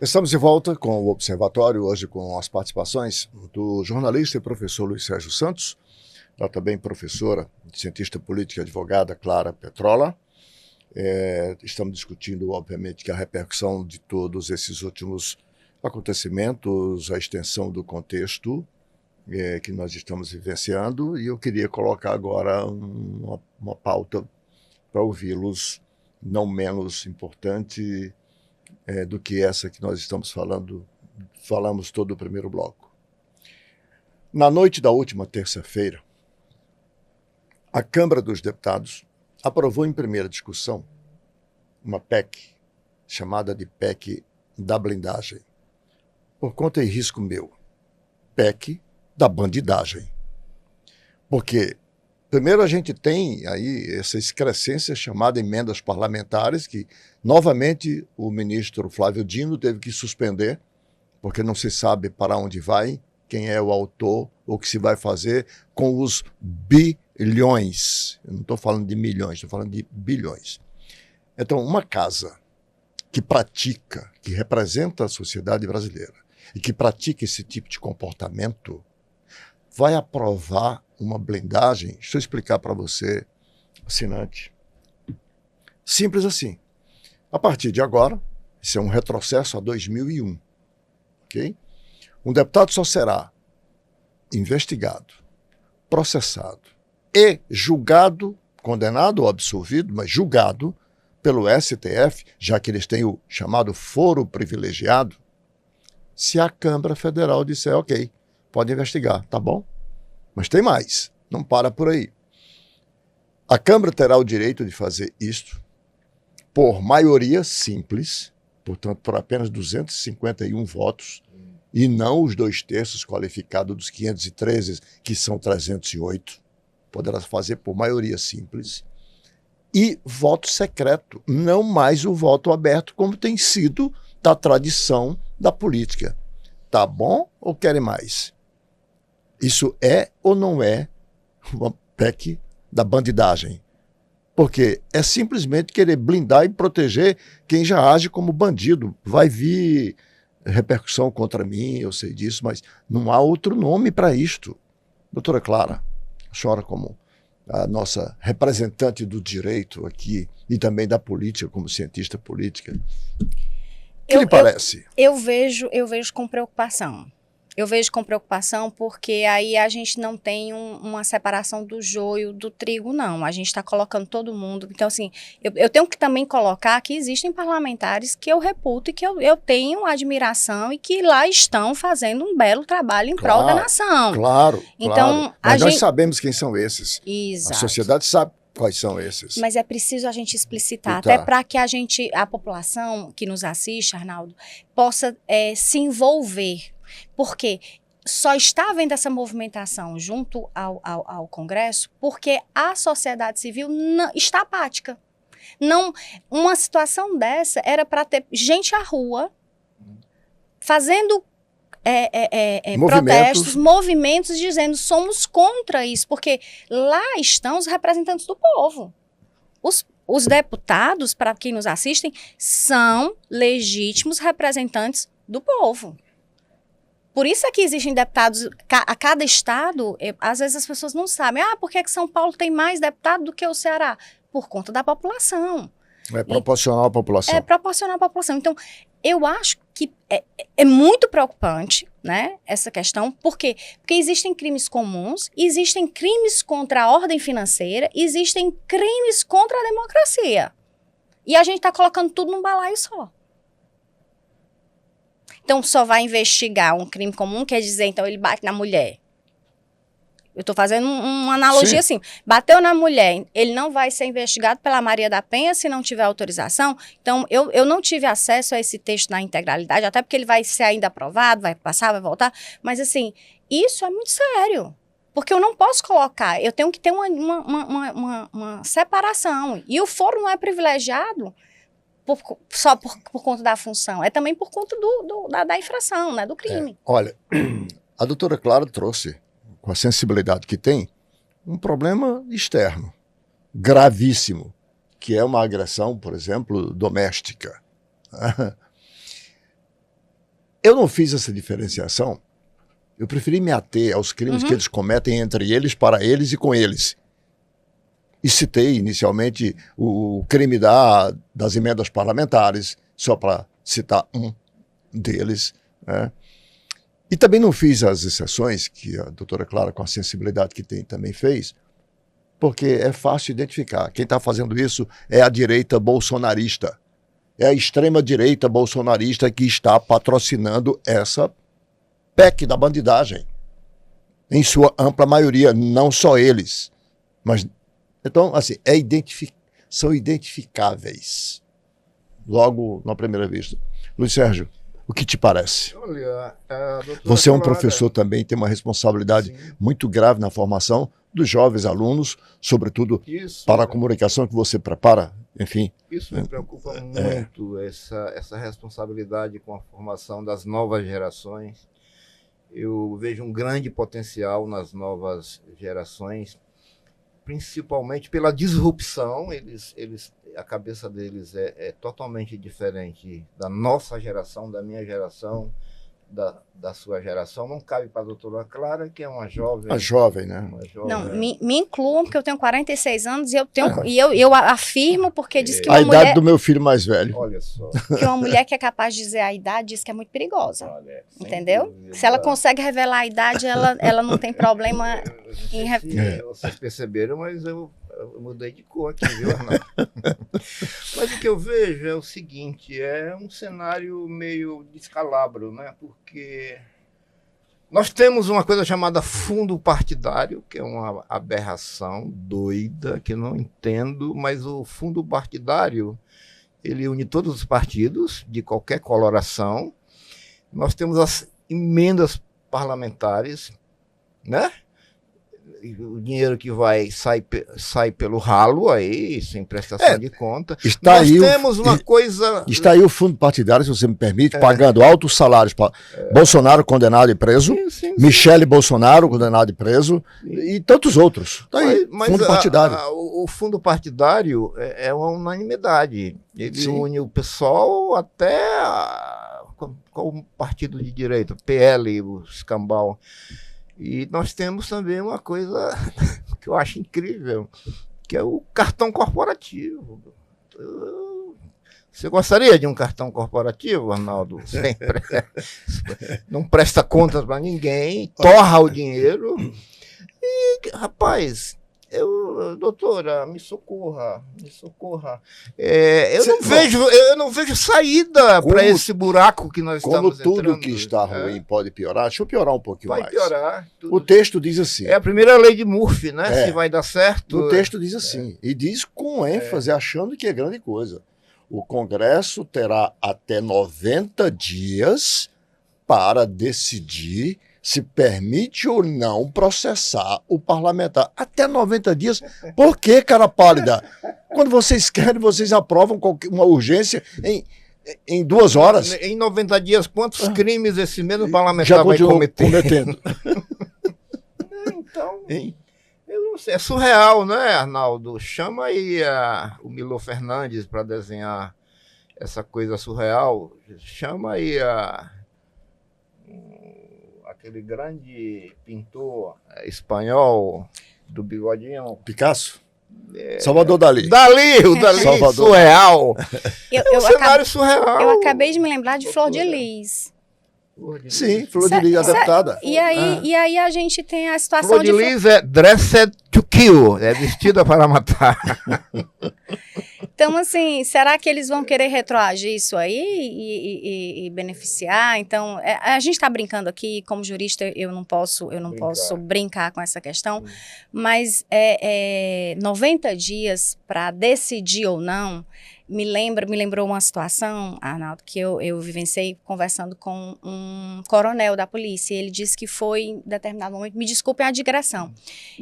Estamos de volta com o Observatório, hoje com as participações do jornalista e professor Luiz Sérgio Santos, ela também professora, cientista política e advogada Clara Petrola. Estamos discutindo, obviamente, que a repercussão de todos esses últimos acontecimentos, a extensão do contexto que nós estamos vivenciando, e eu queria colocar agora uma pauta para ouvi-los, não menos importante do que essa que nós estamos falamos todo o primeiro bloco. Na noite da última terça-feira, a Câmara dos Deputados aprovou em primeira discussão uma PEC, chamada de PEC da blindagem. Por conta e risco meu, PEC da bandidagem. Porque, primeiro, a gente tem aí essa excrescência chamada emendas parlamentares, que, novamente, o ministro Flávio Dino teve que suspender, porque não se sabe para onde vai, quem é o autor, o que se vai fazer com os bilhões. Eu não estou falando de milhões, estou falando de bilhões. Então, uma casa que pratica, que representa a sociedade brasileira e que pratica esse tipo de comportamento, vai aprovar uma blindagem. Deixa eu explicar para você, assinante. Simples assim. A partir de agora, isso é um retrocesso a 2001, ok? Um deputado só será investigado, processado e julgado, condenado ou absolvido, mas julgado pelo STF, já que eles têm o chamado foro privilegiado, se a Câmara Federal disser, ok, pode investigar, tá bom? Mas tem mais, não para por aí. A Câmara terá o direito de fazer isto por maioria simples, portanto, por apenas 251 votos, e não os 2/3 qualificados dos 513, que são 308, poderá fazer por maioria simples, e voto secreto, não mais o voto aberto, como tem sido da tradição da política. Tá bom ou querem mais? Isso é ou não é uma PEC da bandidagem? Porque é simplesmente querer blindar e proteger quem já age como bandido. Vai vir repercussão contra mim, eu sei disso, mas não há outro nome para isto. Doutora Clara, a senhora como a nossa representante do direito aqui e também da política, como cientista política, o que lhe parece? Eu vejo com preocupação. Eu vejo com preocupação porque aí a gente não tem uma separação do joio do trigo, não. A gente está colocando todo mundo. Então, assim, eu tenho que também colocar que existem parlamentares que eu reputo e que eu tenho admiração e que lá estão fazendo um belo trabalho em prol da nação. Claro, então, claro. Mas nós sabemos quem são esses. Exato. A sociedade sabe quais são esses. Mas é preciso a gente explicitar, até para que a população que nos assiste, Arnaldo, possa se envolver. Porque só está havendo essa movimentação junto ao Congresso porque a sociedade civil está apática. Não, uma situação dessa era para ter gente à rua fazendo protestos, movimentos dizendo somos contra isso, porque lá estão os representantes do povo. Os deputados, para quem nos assistem, são legítimos representantes do povo. Por isso é que existem deputados a cada estado. Às vezes as pessoas não sabem. Por que São Paulo tem mais deputado do que o Ceará? Por conta da população. É proporcional à população. É proporcional à população. Então, eu acho que é muito preocupante, né, essa questão. Por quê? Porque existem crimes comuns, existem crimes contra a ordem financeira, existem crimes contra a democracia. E a gente está colocando tudo num balaio só. Então, só vai investigar um crime comum, quer dizer, então, ele bate na mulher. Eu estou fazendo uma analogia assim. Bateu na mulher, ele não vai ser investigado pela Maria da Penha se não tiver autorização. Então, eu não tive acesso a esse texto na integralidade, até porque ele vai ser ainda aprovado, vai passar, vai voltar. Mas, assim, isso é muito sério. Porque eu não posso colocar, eu tenho que ter uma separação. E o foro não é privilegiado só por conta da função, é também por conta da infração, né, do crime. Olha, a doutora Clara trouxe, com a sensibilidade que tem, um problema externo, gravíssimo, que é uma agressão, por exemplo, doméstica. Eu não fiz essa diferenciação, eu preferi me ater aos crimes que eles cometem entre eles, para eles e com eles. E citei inicialmente o crime das emendas parlamentares, só para citar um deles, né? E também não fiz as exceções que a doutora Clara, com a sensibilidade que tem, também fez, porque é fácil identificar. Quem está fazendo isso é a direita bolsonarista. É a extrema-direita bolsonarista que está patrocinando essa PEC da bandidagem. Em sua ampla maioria, não só eles, mas... Então, assim, são identificáveis logo na primeira vista. Luiz Sérgio, o que te parece? Olha, você é um professor também, tem uma responsabilidade muito grave na formação dos jovens alunos, sobretudo para a comunicação que você prepara, enfim. Isso me preocupa muito, essa responsabilidade com a formação das novas gerações. Eu vejo um grande potencial nas novas gerações, principalmente pela disrupção. A cabeça deles é totalmente diferente da nossa geração, da minha geração, da sua geração. Não cabe para a doutora Clara, que é uma jovem. A jovem, né? Não, me incluam, porque eu tenho 46 anos e eu afirmo, porque diz que uma mulher... A idade mulher, do meu filho mais velho. Olha só. Que uma mulher que é capaz de dizer a idade diz que é muito perigosa. Olha, entendeu? Se ela consegue revelar a idade, ela não tem problema em... Vocês perceberam, mas eu mudei de cor aqui, viu, Arnaldo? Mas o que eu vejo é o seguinte, é um cenário meio descalabro, né? Porque nós temos uma coisa chamada fundo partidário, que é uma aberração doida, que eu não entendo, mas o fundo partidário ele une todos os partidos, de qualquer coloração. Nós temos as emendas parlamentares, né? O dinheiro que sai pelo ralo aí, sem prestação de conta. Nós temos uma coisa... Está aí o fundo partidário, se você me permite, pagando altos salários para Bolsonaro condenado e preso, sim. Michele Bolsonaro condenado e preso, e tantos outros. Está aí, fundo partidário. O fundo partidário é uma unanimidade. Ele une o PSOL até qual o partido de direita, PL, o escambau. E nós temos também uma coisa que eu acho incrível, que é o cartão corporativo. Você gostaria de um cartão corporativo, Arnaldo? Sempre. Não presta contas para ninguém, torra o dinheiro. E, rapaz, doutora, me socorra. Eu não vejo saída para esse buraco que nós estamos entrando. Como tudo que está ruim pode piorar, deixa eu piorar um pouquinho mais. Vai piorar. O texto diz assim. É a primeira lei de Murphy, né? Se vai dar certo. O texto diz assim, e diz com ênfase, achando que é grande coisa. O Congresso terá até 90 dias para decidir se permite ou não processar o parlamentar. Até 90 dias. Por que, cara pálida? Quando vocês querem, vocês aprovam uma urgência em 2 horas. Em 90 dias, quantos crimes esse mesmo parlamentar vai cometendo? Então, eu não sei. É surreal, não é, Arnaldo? Chama aí o Milo Fernandes para desenhar essa coisa surreal. Chama aí aquele grande pintor espanhol do bigodinho. Picasso? Salvador Dalí. O Dalí Salvador. surreal. É um cenário surreal. Eu acabei de me lembrar de Flor de Lis. Sim, Flor de Lis, adaptada. E aí a gente tem a situação Flor de Lis é dressed to kill, é vestida para matar. Então, assim, será que eles vão querer retroagir isso aí e beneficiar? Então, a gente está brincando aqui, como jurista, eu não posso brincar com essa questão, mas 90 dias para decidir ou não, me lembrou uma situação, Arnaldo, que eu vivenciei conversando com um coronel da polícia. Ele disse que foi, em determinado momento, me desculpem a digressão,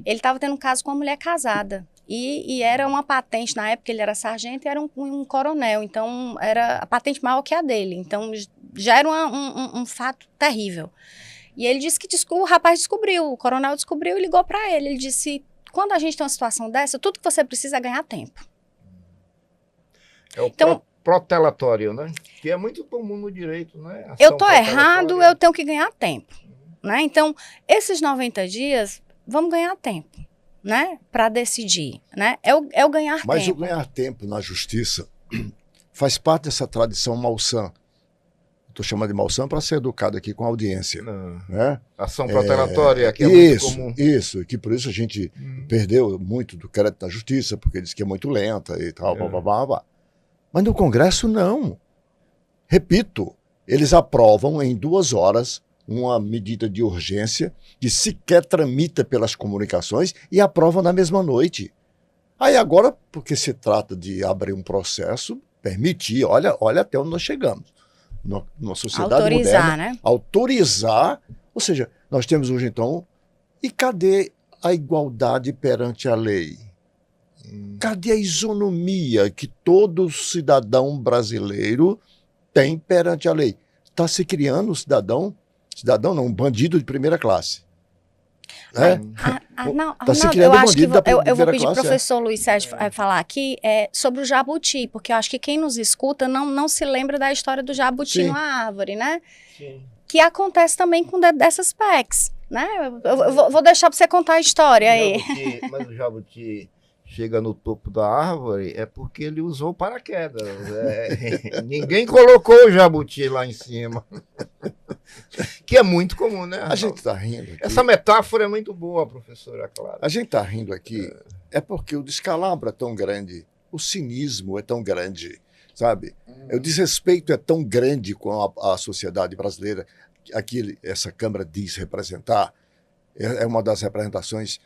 ele estava tendo um caso com uma mulher casada. E era uma patente, na época ele era sargento e era um coronel, então era a patente maior que a dele, então já era um fato terrível. E ele disse que o rapaz descobriu, o coronel descobriu e ligou para ele. Ele disse, quando a gente tem uma situação dessa, tudo que você precisa é ganhar tempo. É o protelatório, né? Que é muito comum no direito, né? Ação eu estou errado, eu tenho que ganhar tempo, né? Então, esses 90 dias, vamos ganhar tempo, né, para decidir, né? É o ganhar tempo. Mas o ganhar tempo na justiça faz parte dessa tradição malsã. Estou chamando de malsã para ser educado aqui com a audiência. Né? Ação protelatória, que é muito comum. Isso, que por isso a gente perdeu muito do crédito da justiça, porque diz que é muito lenta e tal, blá. Mas no Congresso não. Repito, eles aprovam em 2 horas uma medida de urgência que sequer tramita pelas comunicações e aprovam na mesma noite. Aí agora, porque se trata de abrir um processo, permitir, olha até onde nós chegamos. Numa sociedade autorizar, moderna, né? Autorizar, ou seja, nós temos hoje então, e cadê a igualdade perante a lei? Cadê a isonomia que todo cidadão brasileiro tem perante a lei? Está se criando um cidadão não, um bandido de primeira classe. Eu acho que eu vou pedir para o professor Luiz Sérgio falar aqui sobre o jabuti, porque eu acho que quem nos escuta não se lembra da história do jabuti numa árvore, né? Sim. Que acontece também com dessas PECs, né? Eu vou deixar para você contar a história aí. Mas o jabuti chega no topo da árvore é porque ele usou paraquedas. Ninguém colocou o jabuti lá em cima. Que é muito comum, né? A gente está rindo aqui. Essa metáfora é muito boa, professora Clara. A gente está rindo aqui é porque o descalabro é tão grande, o cinismo é tão grande, sabe? O desrespeito é tão grande com a sociedade brasileira. Aqui essa Câmara diz representar, é uma das representações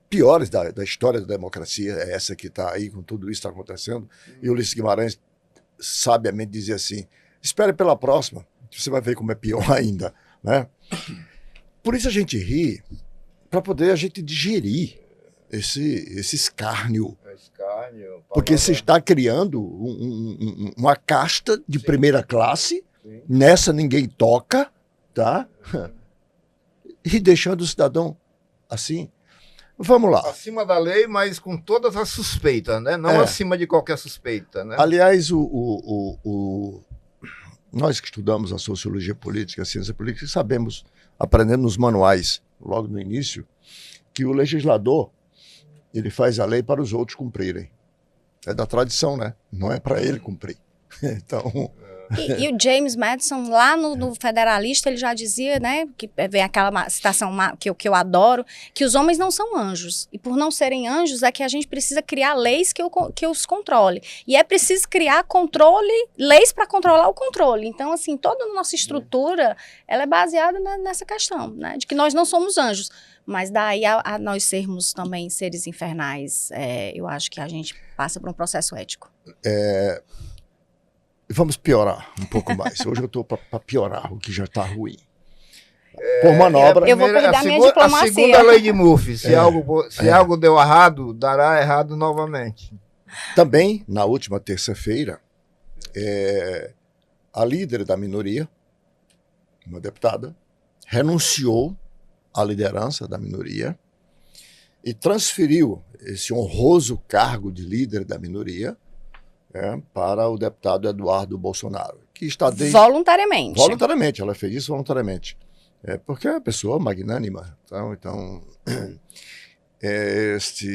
piores da história da democracia, é essa que está aí, com tudo isso que está acontecendo. E o Ulisses Guimarães sabiamente dizia assim, espere pela próxima, você vai ver como é pior ainda, né? Por isso a gente ri, para poder a gente digerir esse escárnio. Porque se está criando uma casta de primeira classe, nessa ninguém toca, tá? E deixando o cidadão assim. Vamos lá. Acima da lei, mas com todas as suspeitas, né? Não acima de qualquer suspeita, né? Aliás, nós que estudamos a sociologia política, a ciência política, sabemos, aprendendo nos manuais, logo no início, que o legislador, ele faz a lei para os outros cumprirem. É da tradição, né? Não é para ele cumprir. Então... E o James Madison, lá no Federalista, ele já dizia, né, que vem aquela citação que eu adoro, que os homens não são anjos. E por não serem anjos, é que a gente precisa criar leis que os controle. E é preciso criar leis para controlar o controle. Então, assim, toda a nossa estrutura, ela é baseada nessa questão, né, de que nós não somos anjos. Mas daí a nós sermos também seres infernais, eu acho que a gente passa por um processo ético. Vamos piorar um pouco mais. Hoje eu estou para piorar o que já está ruim. Por manobra... Eu vou cuidar minha diplomacia. A segunda lei de Murphy, se algo deu errado, dará errado novamente. Também, na última terça-feira, a líder da minoria, uma deputada, renunciou à liderança da minoria e transferiu esse honroso cargo de líder da minoria para o deputado Eduardo Bolsonaro, que está voluntariamente. Voluntariamente, ela fez isso voluntariamente. Porque é uma pessoa magnânima. Então este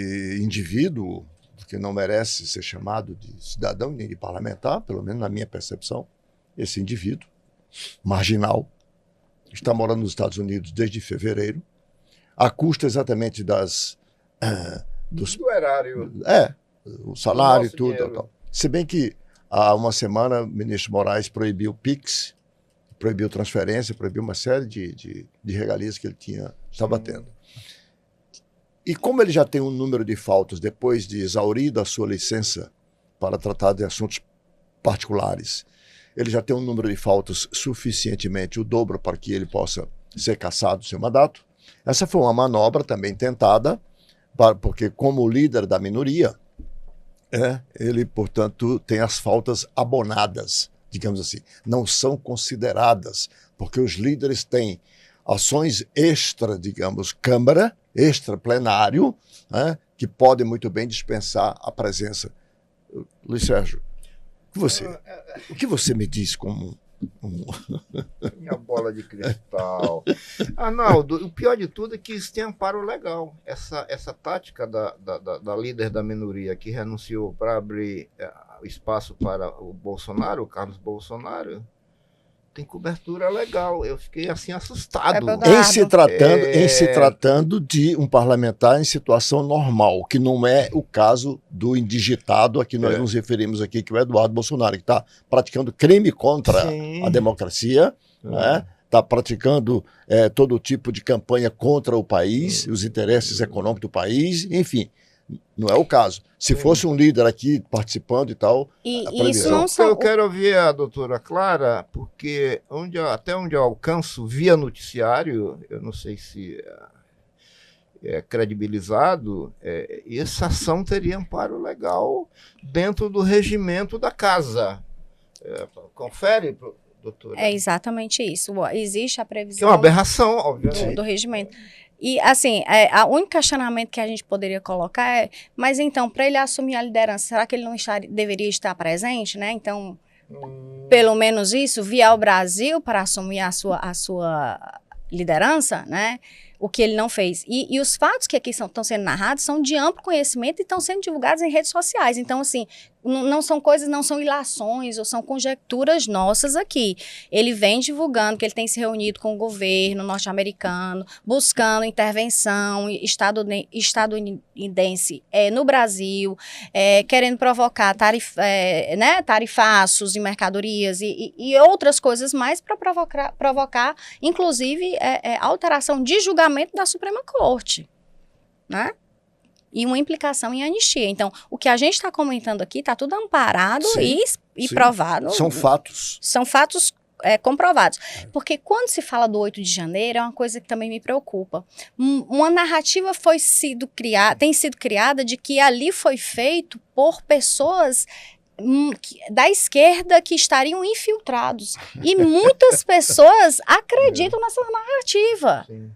indivíduo, que não merece ser chamado de cidadão nem de parlamentar, pelo menos na minha percepção, esse indivíduo, marginal, está morando nos Estados Unidos desde fevereiro, à custa exatamente do erário. O salário e tudo. Tal. Se bem que há uma semana o ministro Moraes proibiu o PIX, proibiu transferência, proibiu uma série de regalias que ele estava tendo. E como ele já tem um número de faltas depois de exaurida a sua licença para tratar de assuntos particulares, ele já tem um número de faltas suficientemente o dobro para que ele possa ser cassado do seu mandato. Essa foi uma manobra também tentada, porque como líder da minoria, ele, portanto, tem as faltas abonadas, digamos assim. Não são consideradas, porque os líderes têm ações extra, digamos, Câmara, extra plenário, que podem muito bem dispensar a presença. Luiz Sérgio, o que você me diz como Minha bola de cristal. Arnaldo, o pior de tudo é que isso tem amparo legal. Essa tática da líder da minoria que renunciou para abrir espaço para o Bolsonaro, o Carlos Bolsonaro, tem cobertura legal. Eu fiquei assim assustado. Em se tratando de um parlamentar em situação normal, que não é o caso do indigitado a que nós nos referimos aqui, que é o Eduardo Bolsonaro, que está praticando crime contra a democracia, né? Está praticando todo tipo de campanha contra o país, os interesses econômicos do país, enfim. Não é o caso. Se fosse um líder aqui participando e tal... isso não são... Eu quero ouvir a doutora Clara, porque até onde eu alcanço via noticiário, eu não sei se é credibilizado, essa ação teria amparo legal dentro do regimento da casa. Confere, doutora. É exatamente isso. Existe a previsão... Que é uma aberração, obviamente. Do regimento. E, assim, o único questionamento que a gente poderia colocar mas então, para ele assumir a liderança, será que ele não deveria estar presente, né? Então, pelo menos isso, vir ao Brasil para assumir a sua liderança, né? O que ele não fez. E os fatos que aqui estão sendo narrados são de amplo conhecimento e estão sendo divulgados em redes sociais. Então, assim, não são coisas, não são ilações ou são conjecturas nossas aqui. Ele vem divulgando que ele tem se reunido com o governo norte-americano, buscando intervenção estadunidense no Brasil, querendo provocar tarifaços em mercadorias e outras coisas mais para provocar, inclusive, alteração de julgamento da Suprema Corte, né? e uma implicação em anistia. Então, o que a gente está comentando aqui está tudo amparado e provado. São fatos. São fatos comprovados. Porque quando se fala do 8 de janeiro, é uma coisa que também me preocupa. Uma narrativa tem sido criada de que ali foi feito por pessoas da esquerda que estariam infiltrados. E muitas pessoas acreditam nessa narrativa. Sim.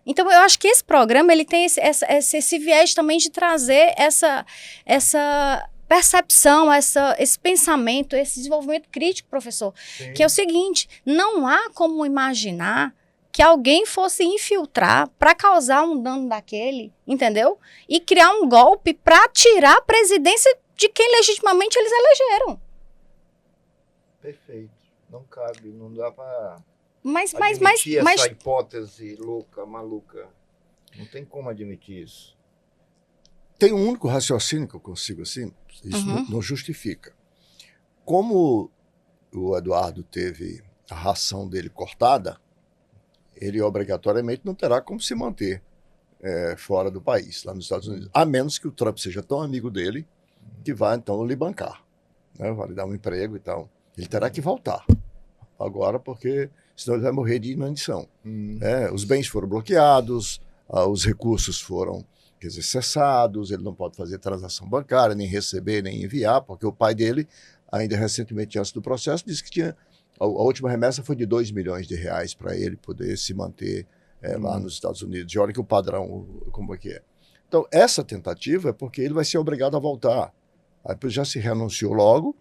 Então, eu acho que esse programa ele tem esse viés também de trazer essa percepção, esse pensamento, esse desenvolvimento crítico, professor. Sim. Que é o seguinte, não há como imaginar que alguém fosse infiltrar para causar um dano daquele, entendeu? E criar um golpe para tirar a presidência de quem legitimamente eles elegeram. Perfeito. Não cabe, não dá para mas essa hipótese louca, maluca. Não tem como admitir isso. Tem um único raciocínio que eu consigo assim, isso não justifica. Como o Eduardo teve a ração dele cortada, ele obrigatoriamente não terá como se manter fora do país, lá nos Estados Unidos. A menos que o Trump seja tão amigo dele que vai, então, lhe bancar. Né? Vai lhe dar um emprego e tal. Ele terá que voltar agora, porque senão ele vai morrer de inanição. Os bens foram bloqueados, os recursos foram, quer dizer, cessados, ele não pode fazer transação bancária, nem receber, nem enviar, porque o pai dele, ainda recentemente antes do processo, disse que tinha a última remessa foi de R$2 milhões para ele poder se manter lá nos Estados Unidos. E olha que o padrão, como é que é. Então, essa tentativa é porque ele vai ser obrigado a voltar. Aí já se renunciou logo,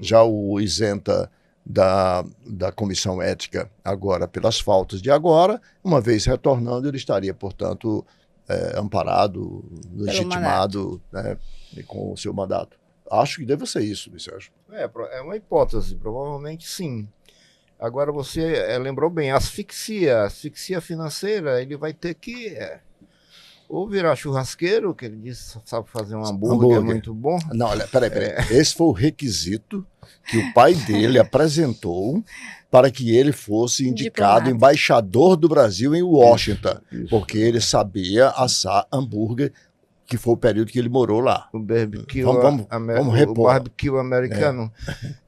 já o isenta da comissão ética agora pelas faltas de agora. Uma vez retornando, ele estaria, portanto, amparado, legitimado, né, com o seu mandato. Acho que deve ser isso, Luiz Sérgio. É uma hipótese, provavelmente sim. Agora você lembrou bem, a asfixia financeira, ele vai ter que ou virar churrasqueiro, que ele disse que sabe fazer um hambúrguer muito bom. Não, olha, peraí. Esse foi o requisito que o pai dele apresentou para que ele fosse indicado embaixador do Brasil em Washington, porque ele sabia assar hambúrguer, que foi o período que ele morou lá. O barbecue, vamos repor. O barbecue americano.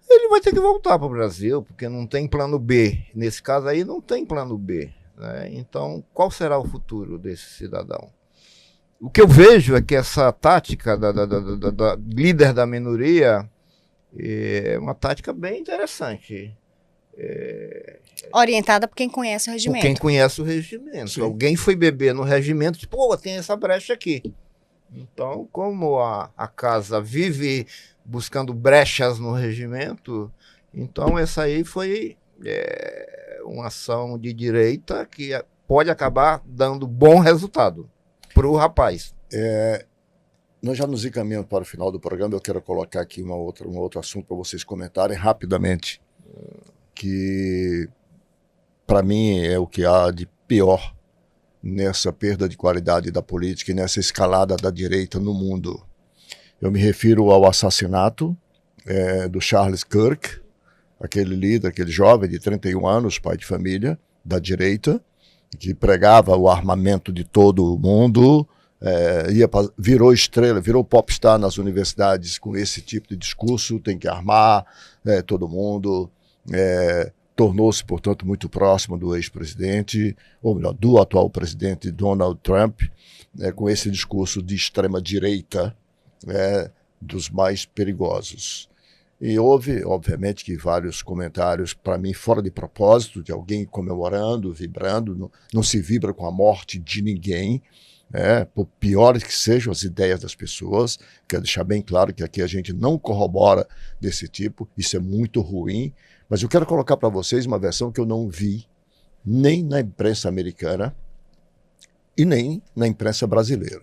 Ele vai ter que voltar para o Brasil, porque não tem plano B. Nesse caso aí, não tem plano B. Né? Então, qual será o futuro desse cidadão? O que eu vejo é que essa tática da líder da minoria é uma tática bem interessante. Orientada por quem conhece o regimento. Por quem conhece o regimento. Sim. Alguém foi beber no regimento e disse, pô, tem essa brecha aqui. Então, como a casa vive buscando brechas no regimento, então essa aí foi uma ação de direita que pode acabar dando bom resultado para o rapaz. Nós já nos encaminhamos para o final do programa. Eu quero colocar aqui um outro assunto para vocês comentarem rapidamente, que para mim é o que há de pior nessa perda de qualidade da política e nessa escalada da direita no mundo. Eu me refiro ao assassinato do Charles Kirk, aquele líder, aquele jovem de 31 anos, pai de família, da direita, que pregava o armamento de todo o mundo, virou estrela, virou popstar nas universidades com esse tipo de discurso, tem que armar todo mundo, tornou-se, portanto, muito próximo do ex-presidente, ou melhor, do atual presidente Donald Trump, com esse discurso de extrema-direita, dos mais perigosos. E houve, obviamente, que vários comentários, para mim, fora de propósito, de alguém comemorando, vibrando, não se vibra com a morte de ninguém, por piores que sejam as ideias das pessoas. Quero deixar bem claro que aqui a gente não corrobora desse tipo, isso é muito ruim, mas eu quero colocar para vocês uma versão que eu não vi nem na imprensa americana e nem na imprensa brasileira.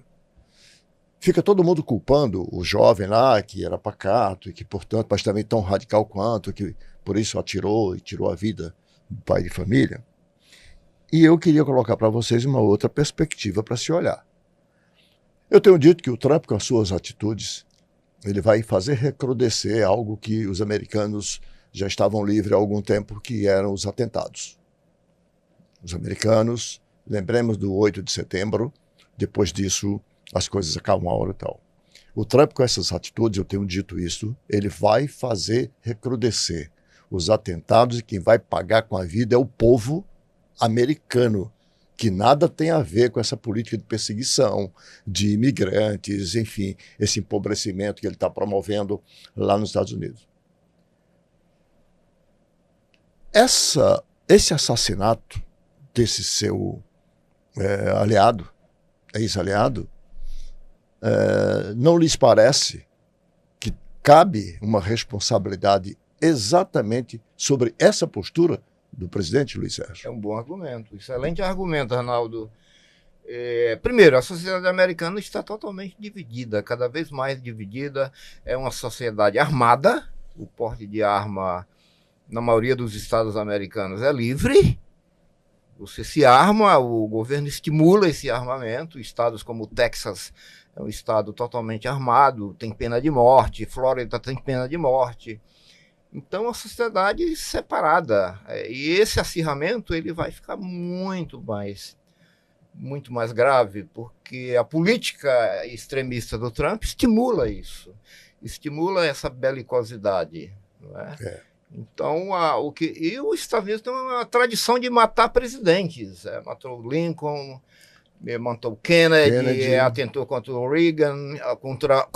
Fica todo mundo culpando o jovem lá, que era pacato, e que, portanto, mas também tão radical quanto, que por isso atirou e tirou a vida do pai de família. E eu queria colocar para vocês uma outra perspectiva para se olhar. Eu tenho dito que o Trump, com as suas atitudes, ele vai fazer recrudescer algo que os americanos já estavam livres há algum tempo, que eram os atentados. Os americanos, lembremos do 8 de setembro, depois disso as coisas acalmam a hora e tal. O Trump, com essas atitudes, eu tenho dito isso, ele vai fazer recrudescer os atentados e quem vai pagar com a vida é o povo americano, que nada tem a ver com essa política de perseguição de imigrantes, enfim, esse empobrecimento que ele está promovendo lá nos Estados Unidos. Esse assassinato desse seu aliado, ex-aliado, não lhes parece que cabe uma responsabilidade exatamente sobre essa postura do presidente Luiz Sérgio? É um bom argumento, excelente argumento, Arnaldo. Primeiro, a sociedade americana está totalmente dividida, cada vez mais dividida. É uma sociedade armada, o porte de arma na maioria dos estados americanos é livre. Você se arma, o governo estimula esse armamento. Estados como o Texas é um estado totalmente armado, tem pena de morte, Flórida tem pena de morte. Então, a sociedade separada. E esse acirramento ele vai ficar muito mais grave, porque a política extremista do Trump estimula isso, estimula essa belicosidade. Não é? Então, e os Estados Unidos têm uma tradição de matar presidentes. Matou o Lincoln, matou o Kennedy, atentou contra o Reagan, contra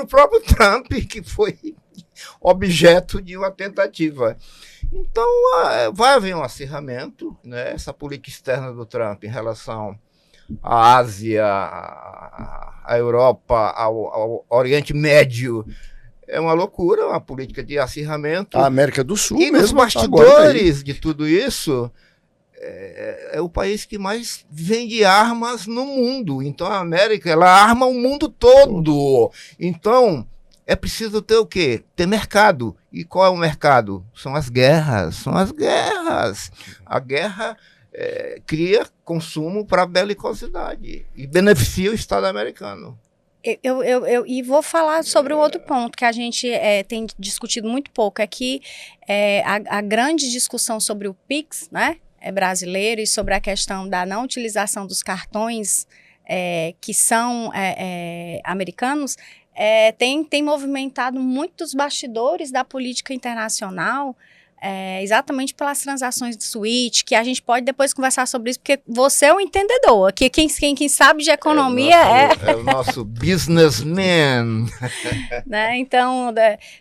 o próprio Trump, que foi objeto de uma tentativa. Então, vai haver um acirramento, né? Essa política externa do Trump em relação à Ásia, à Europa, ao Oriente Médio, é uma loucura, uma política de acirramento. A América do Sul e mesmo. Nos bastidores de tudo isso, é o país que mais vende armas no mundo. Então, a América, ela arma o mundo todo. Então, é preciso ter o quê? Ter mercado. E qual é o mercado? São as guerras. A guerra cria consumo para a belicosidade e beneficia o Estado americano. E vou falar sobre o outro ponto que a gente tem discutido muito pouco, é que a grande discussão sobre o PIX, né, brasileiro, e sobre a questão da não utilização dos cartões que são americanos, tem movimentado muitos bastidores da política internacional, exatamente pelas transações de switch, que a gente pode depois conversar sobre isso, porque você é um entendedor, que quem sabe de economia é o nosso businessman. Né? Então,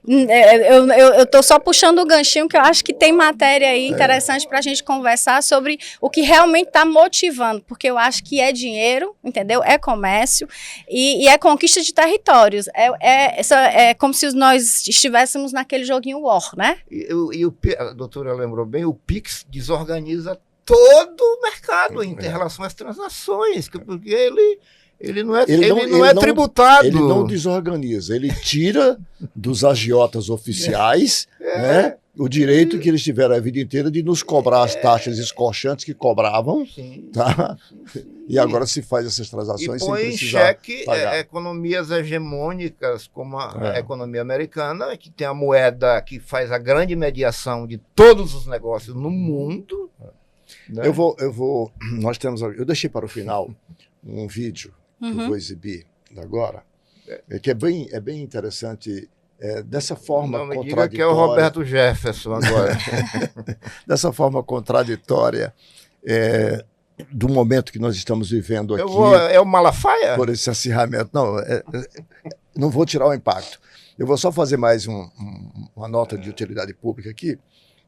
eu estou só puxando o ganchinho, que eu acho que tem matéria aí interessante para a gente conversar sobre o que realmente está motivando, porque eu acho que é dinheiro, entendeu? É comércio e é conquista de territórios. É como se nós estivéssemos naquele joguinho War, né? A doutora lembrou bem, o PIX desorganiza todo o mercado em relação às transações, porque ele não é tributado. Ele não desorganiza, ele tira dos agiotas oficiais né, o direito que eles tiveram a vida inteira de nos cobrar as taxas escorchantes que cobravam, tá? E agora se faz essas transações sem precisar pagar. Põe em xeque economias hegemônicas como a economia americana, que tem a moeda que faz a grande mediação de todos os negócios no mundo. Né? Eu deixei para o final um vídeo que eu vou exibir agora, que é bem interessante. Dessa forma não me contraditória. Diga que é o Roberto Jefferson agora. Dessa forma contraditória do momento que nós estamos vivendo aqui. É o Malafaia? Por esse acirramento. Não, não vou tirar o impacto. Eu vou só fazer mais uma nota de utilidade pública aqui,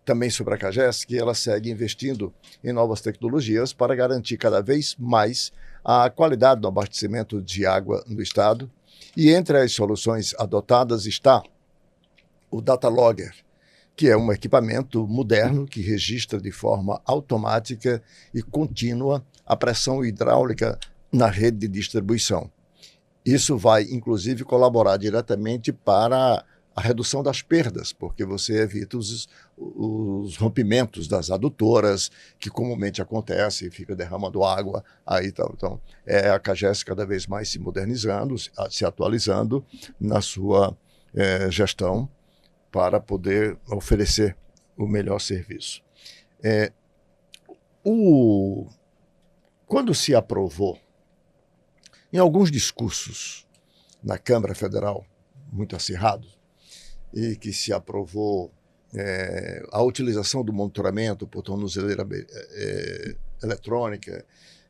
também sobre a CAGES, que ela segue investindo em novas tecnologias para garantir cada vez mais a qualidade do abastecimento de água no estado. E entre as soluções adotadas está o Data Logger, que é um equipamento moderno que registra de forma automática e contínua a pressão hidráulica na rede de distribuição. Isso vai, inclusive, colaborar diretamente para a redução das perdas, porque você evita os rompimentos das adutoras, que comumente acontece, fica derramando água, aí tal. Então, a CAGES cada vez mais se modernizando, se atualizando na sua gestão para poder oferecer o melhor serviço. Quando se aprovou Em alguns discursos na Câmara Federal, muito acirrados, e que se aprovou a utilização do monitoramento por tornozeleira eletrônica,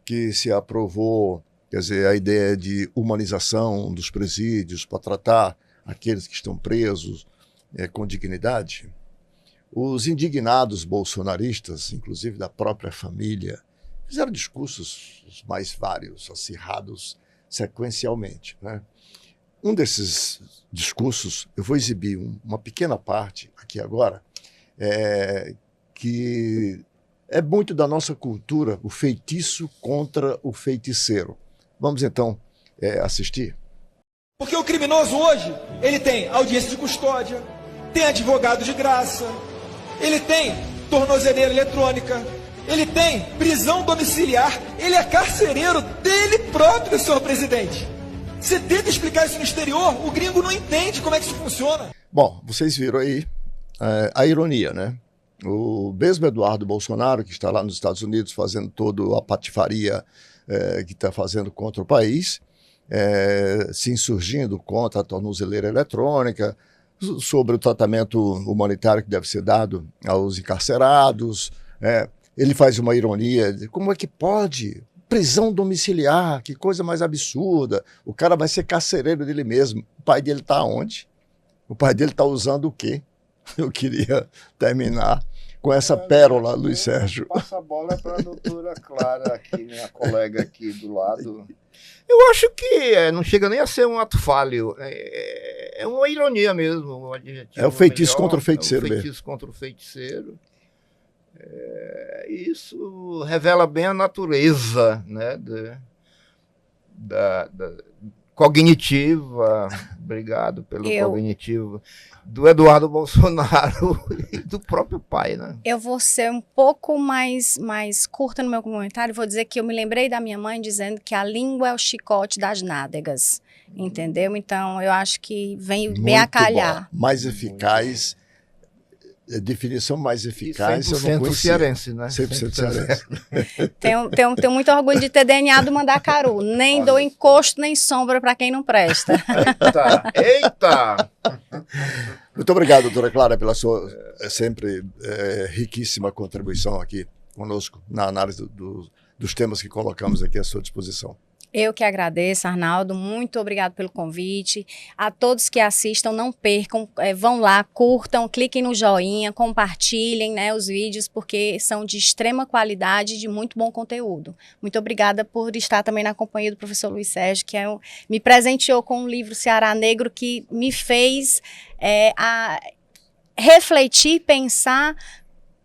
que se aprovou, quer dizer, a ideia de humanização dos presídios para tratar aqueles que estão presos com dignidade. Os indignados bolsonaristas, inclusive da própria família, fizeram discursos os mais vários, acirrados, sequencialmente, né? Um desses discursos, eu vou exibir uma pequena parte aqui agora, que é muito da nossa cultura, o feitiço contra o feiticeiro. Vamos então assistir? Porque o criminoso hoje, ele tem audiência de custódia, tem advogado de graça, ele tem tornozeleira eletrônica, ele tem prisão domiciliar, ele é carcereiro dele próprio, senhor presidente. Você tenta explicar isso no exterior, o gringo não entende como é que isso funciona. Bom, vocês viram aí a ironia, né? O mesmo Eduardo Bolsonaro, que está lá nos Estados Unidos fazendo toda a patifaria que está fazendo contra o país, se insurgindo contra a tornozeleira eletrônica, sobre o tratamento humanitário que deve ser dado aos encarcerados. Ele faz uma ironia de como é que pode prisão domiciliar, que coisa mais absurda, o cara vai ser carcereiro dele mesmo. O pai dele está onde? O pai dele está usando o quê? Eu queria terminar com essa pérola, Luiz Sérgio. Passa a bola para a doutora Clara, aqui, minha colega aqui do lado. Eu acho que não chega nem a ser um ato falho, é uma ironia mesmo. Um adjetivo o feitiço melhor, contra o feiticeiro mesmo. É o feitiço contra o feiticeiro. Isso revela bem a natureza, né, da cognitiva, obrigado pelo cognitivo, do Eduardo Bolsonaro e do próprio pai, né? Eu vou ser um pouco mais curta no meu comentário, vou dizer que eu me lembrei da minha mãe dizendo que a língua é o chicote das nádegas, entendeu? Então, eu acho que vem bem a calhar. Bom. Mais eficaz, definição mais eficaz, eu não 100% cearense, né? 100% cearense. Tenho muito orgulho de ter DNA do Mandacaru. Nem dou encosto, nem sombra para quem não presta. Eita! Muito obrigado, doutora Clara, pela sua sempre riquíssima contribuição aqui conosco na análise dos temas que colocamos aqui à sua disposição. Eu que agradeço, Arnaldo, muito obrigado pelo convite. A todos que assistam, não percam, vão lá, curtam, cliquem no joinha, compartilhem, né, os vídeos, porque são de extrema qualidade e de muito bom conteúdo. Muito obrigada por estar também na companhia do professor Luiz Sérgio, que me presenteou com um livro Ceará Negro que me fez refletir, pensar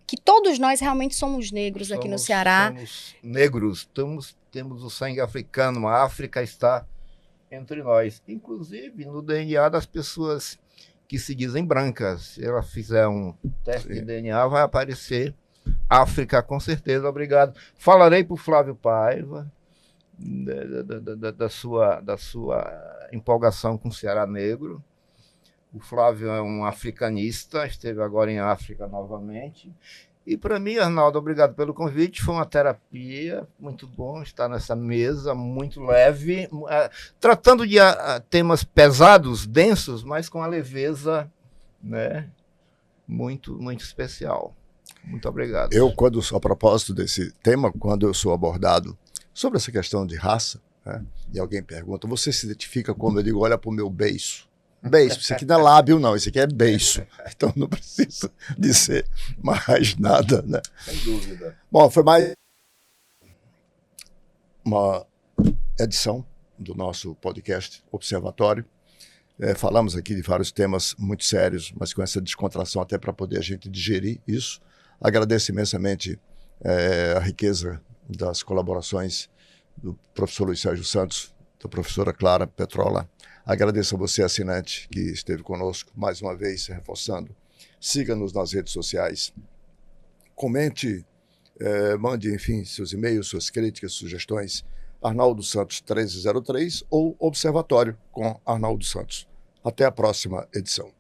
que todos nós realmente somos negros aqui no Ceará. Somos negros, temos o sangue africano, a África está entre nós. Inclusive, no DNA das pessoas que se dizem brancas. Se ela fizer um teste de DNA, vai aparecer África, com certeza. Obrigado. Falarei para o Flávio Paiva da sua empolgação com o Ceará Negro. O Flávio é um africanista, esteve agora em África novamente. E para mim, Arnaldo, obrigado pelo convite. Foi uma terapia, muito bom estar nessa mesa, muito leve, tratando de temas pesados, densos, mas com a leveza, né, muito, muito especial. Muito obrigado. A propósito desse tema, quando eu sou abordado sobre essa questão de raça, né, e alguém pergunta, você se identifica como? Eu digo, olha para o meu beiço. Beiço, isso aqui não é lábio não, isso aqui é beiço. Então não precisa dizer mais nada, né? Sem dúvida. Bom, foi mais uma edição do nosso podcast Observatório. Falamos aqui de vários temas muito sérios, mas com essa descontração até para poder a gente digerir isso. Agradeço imensamente a riqueza das colaborações do professor Luiz Sérgio Santos, da professora Clara Petrola. Agradeço a você, assinante, que esteve conosco mais uma vez, reforçando. Siga-nos nas redes sociais. Comente, mande, enfim, seus e-mails, suas críticas, sugestões. Arnaldo Santos 1303 ou Observatório com Arnaldo Santos. Até a próxima edição.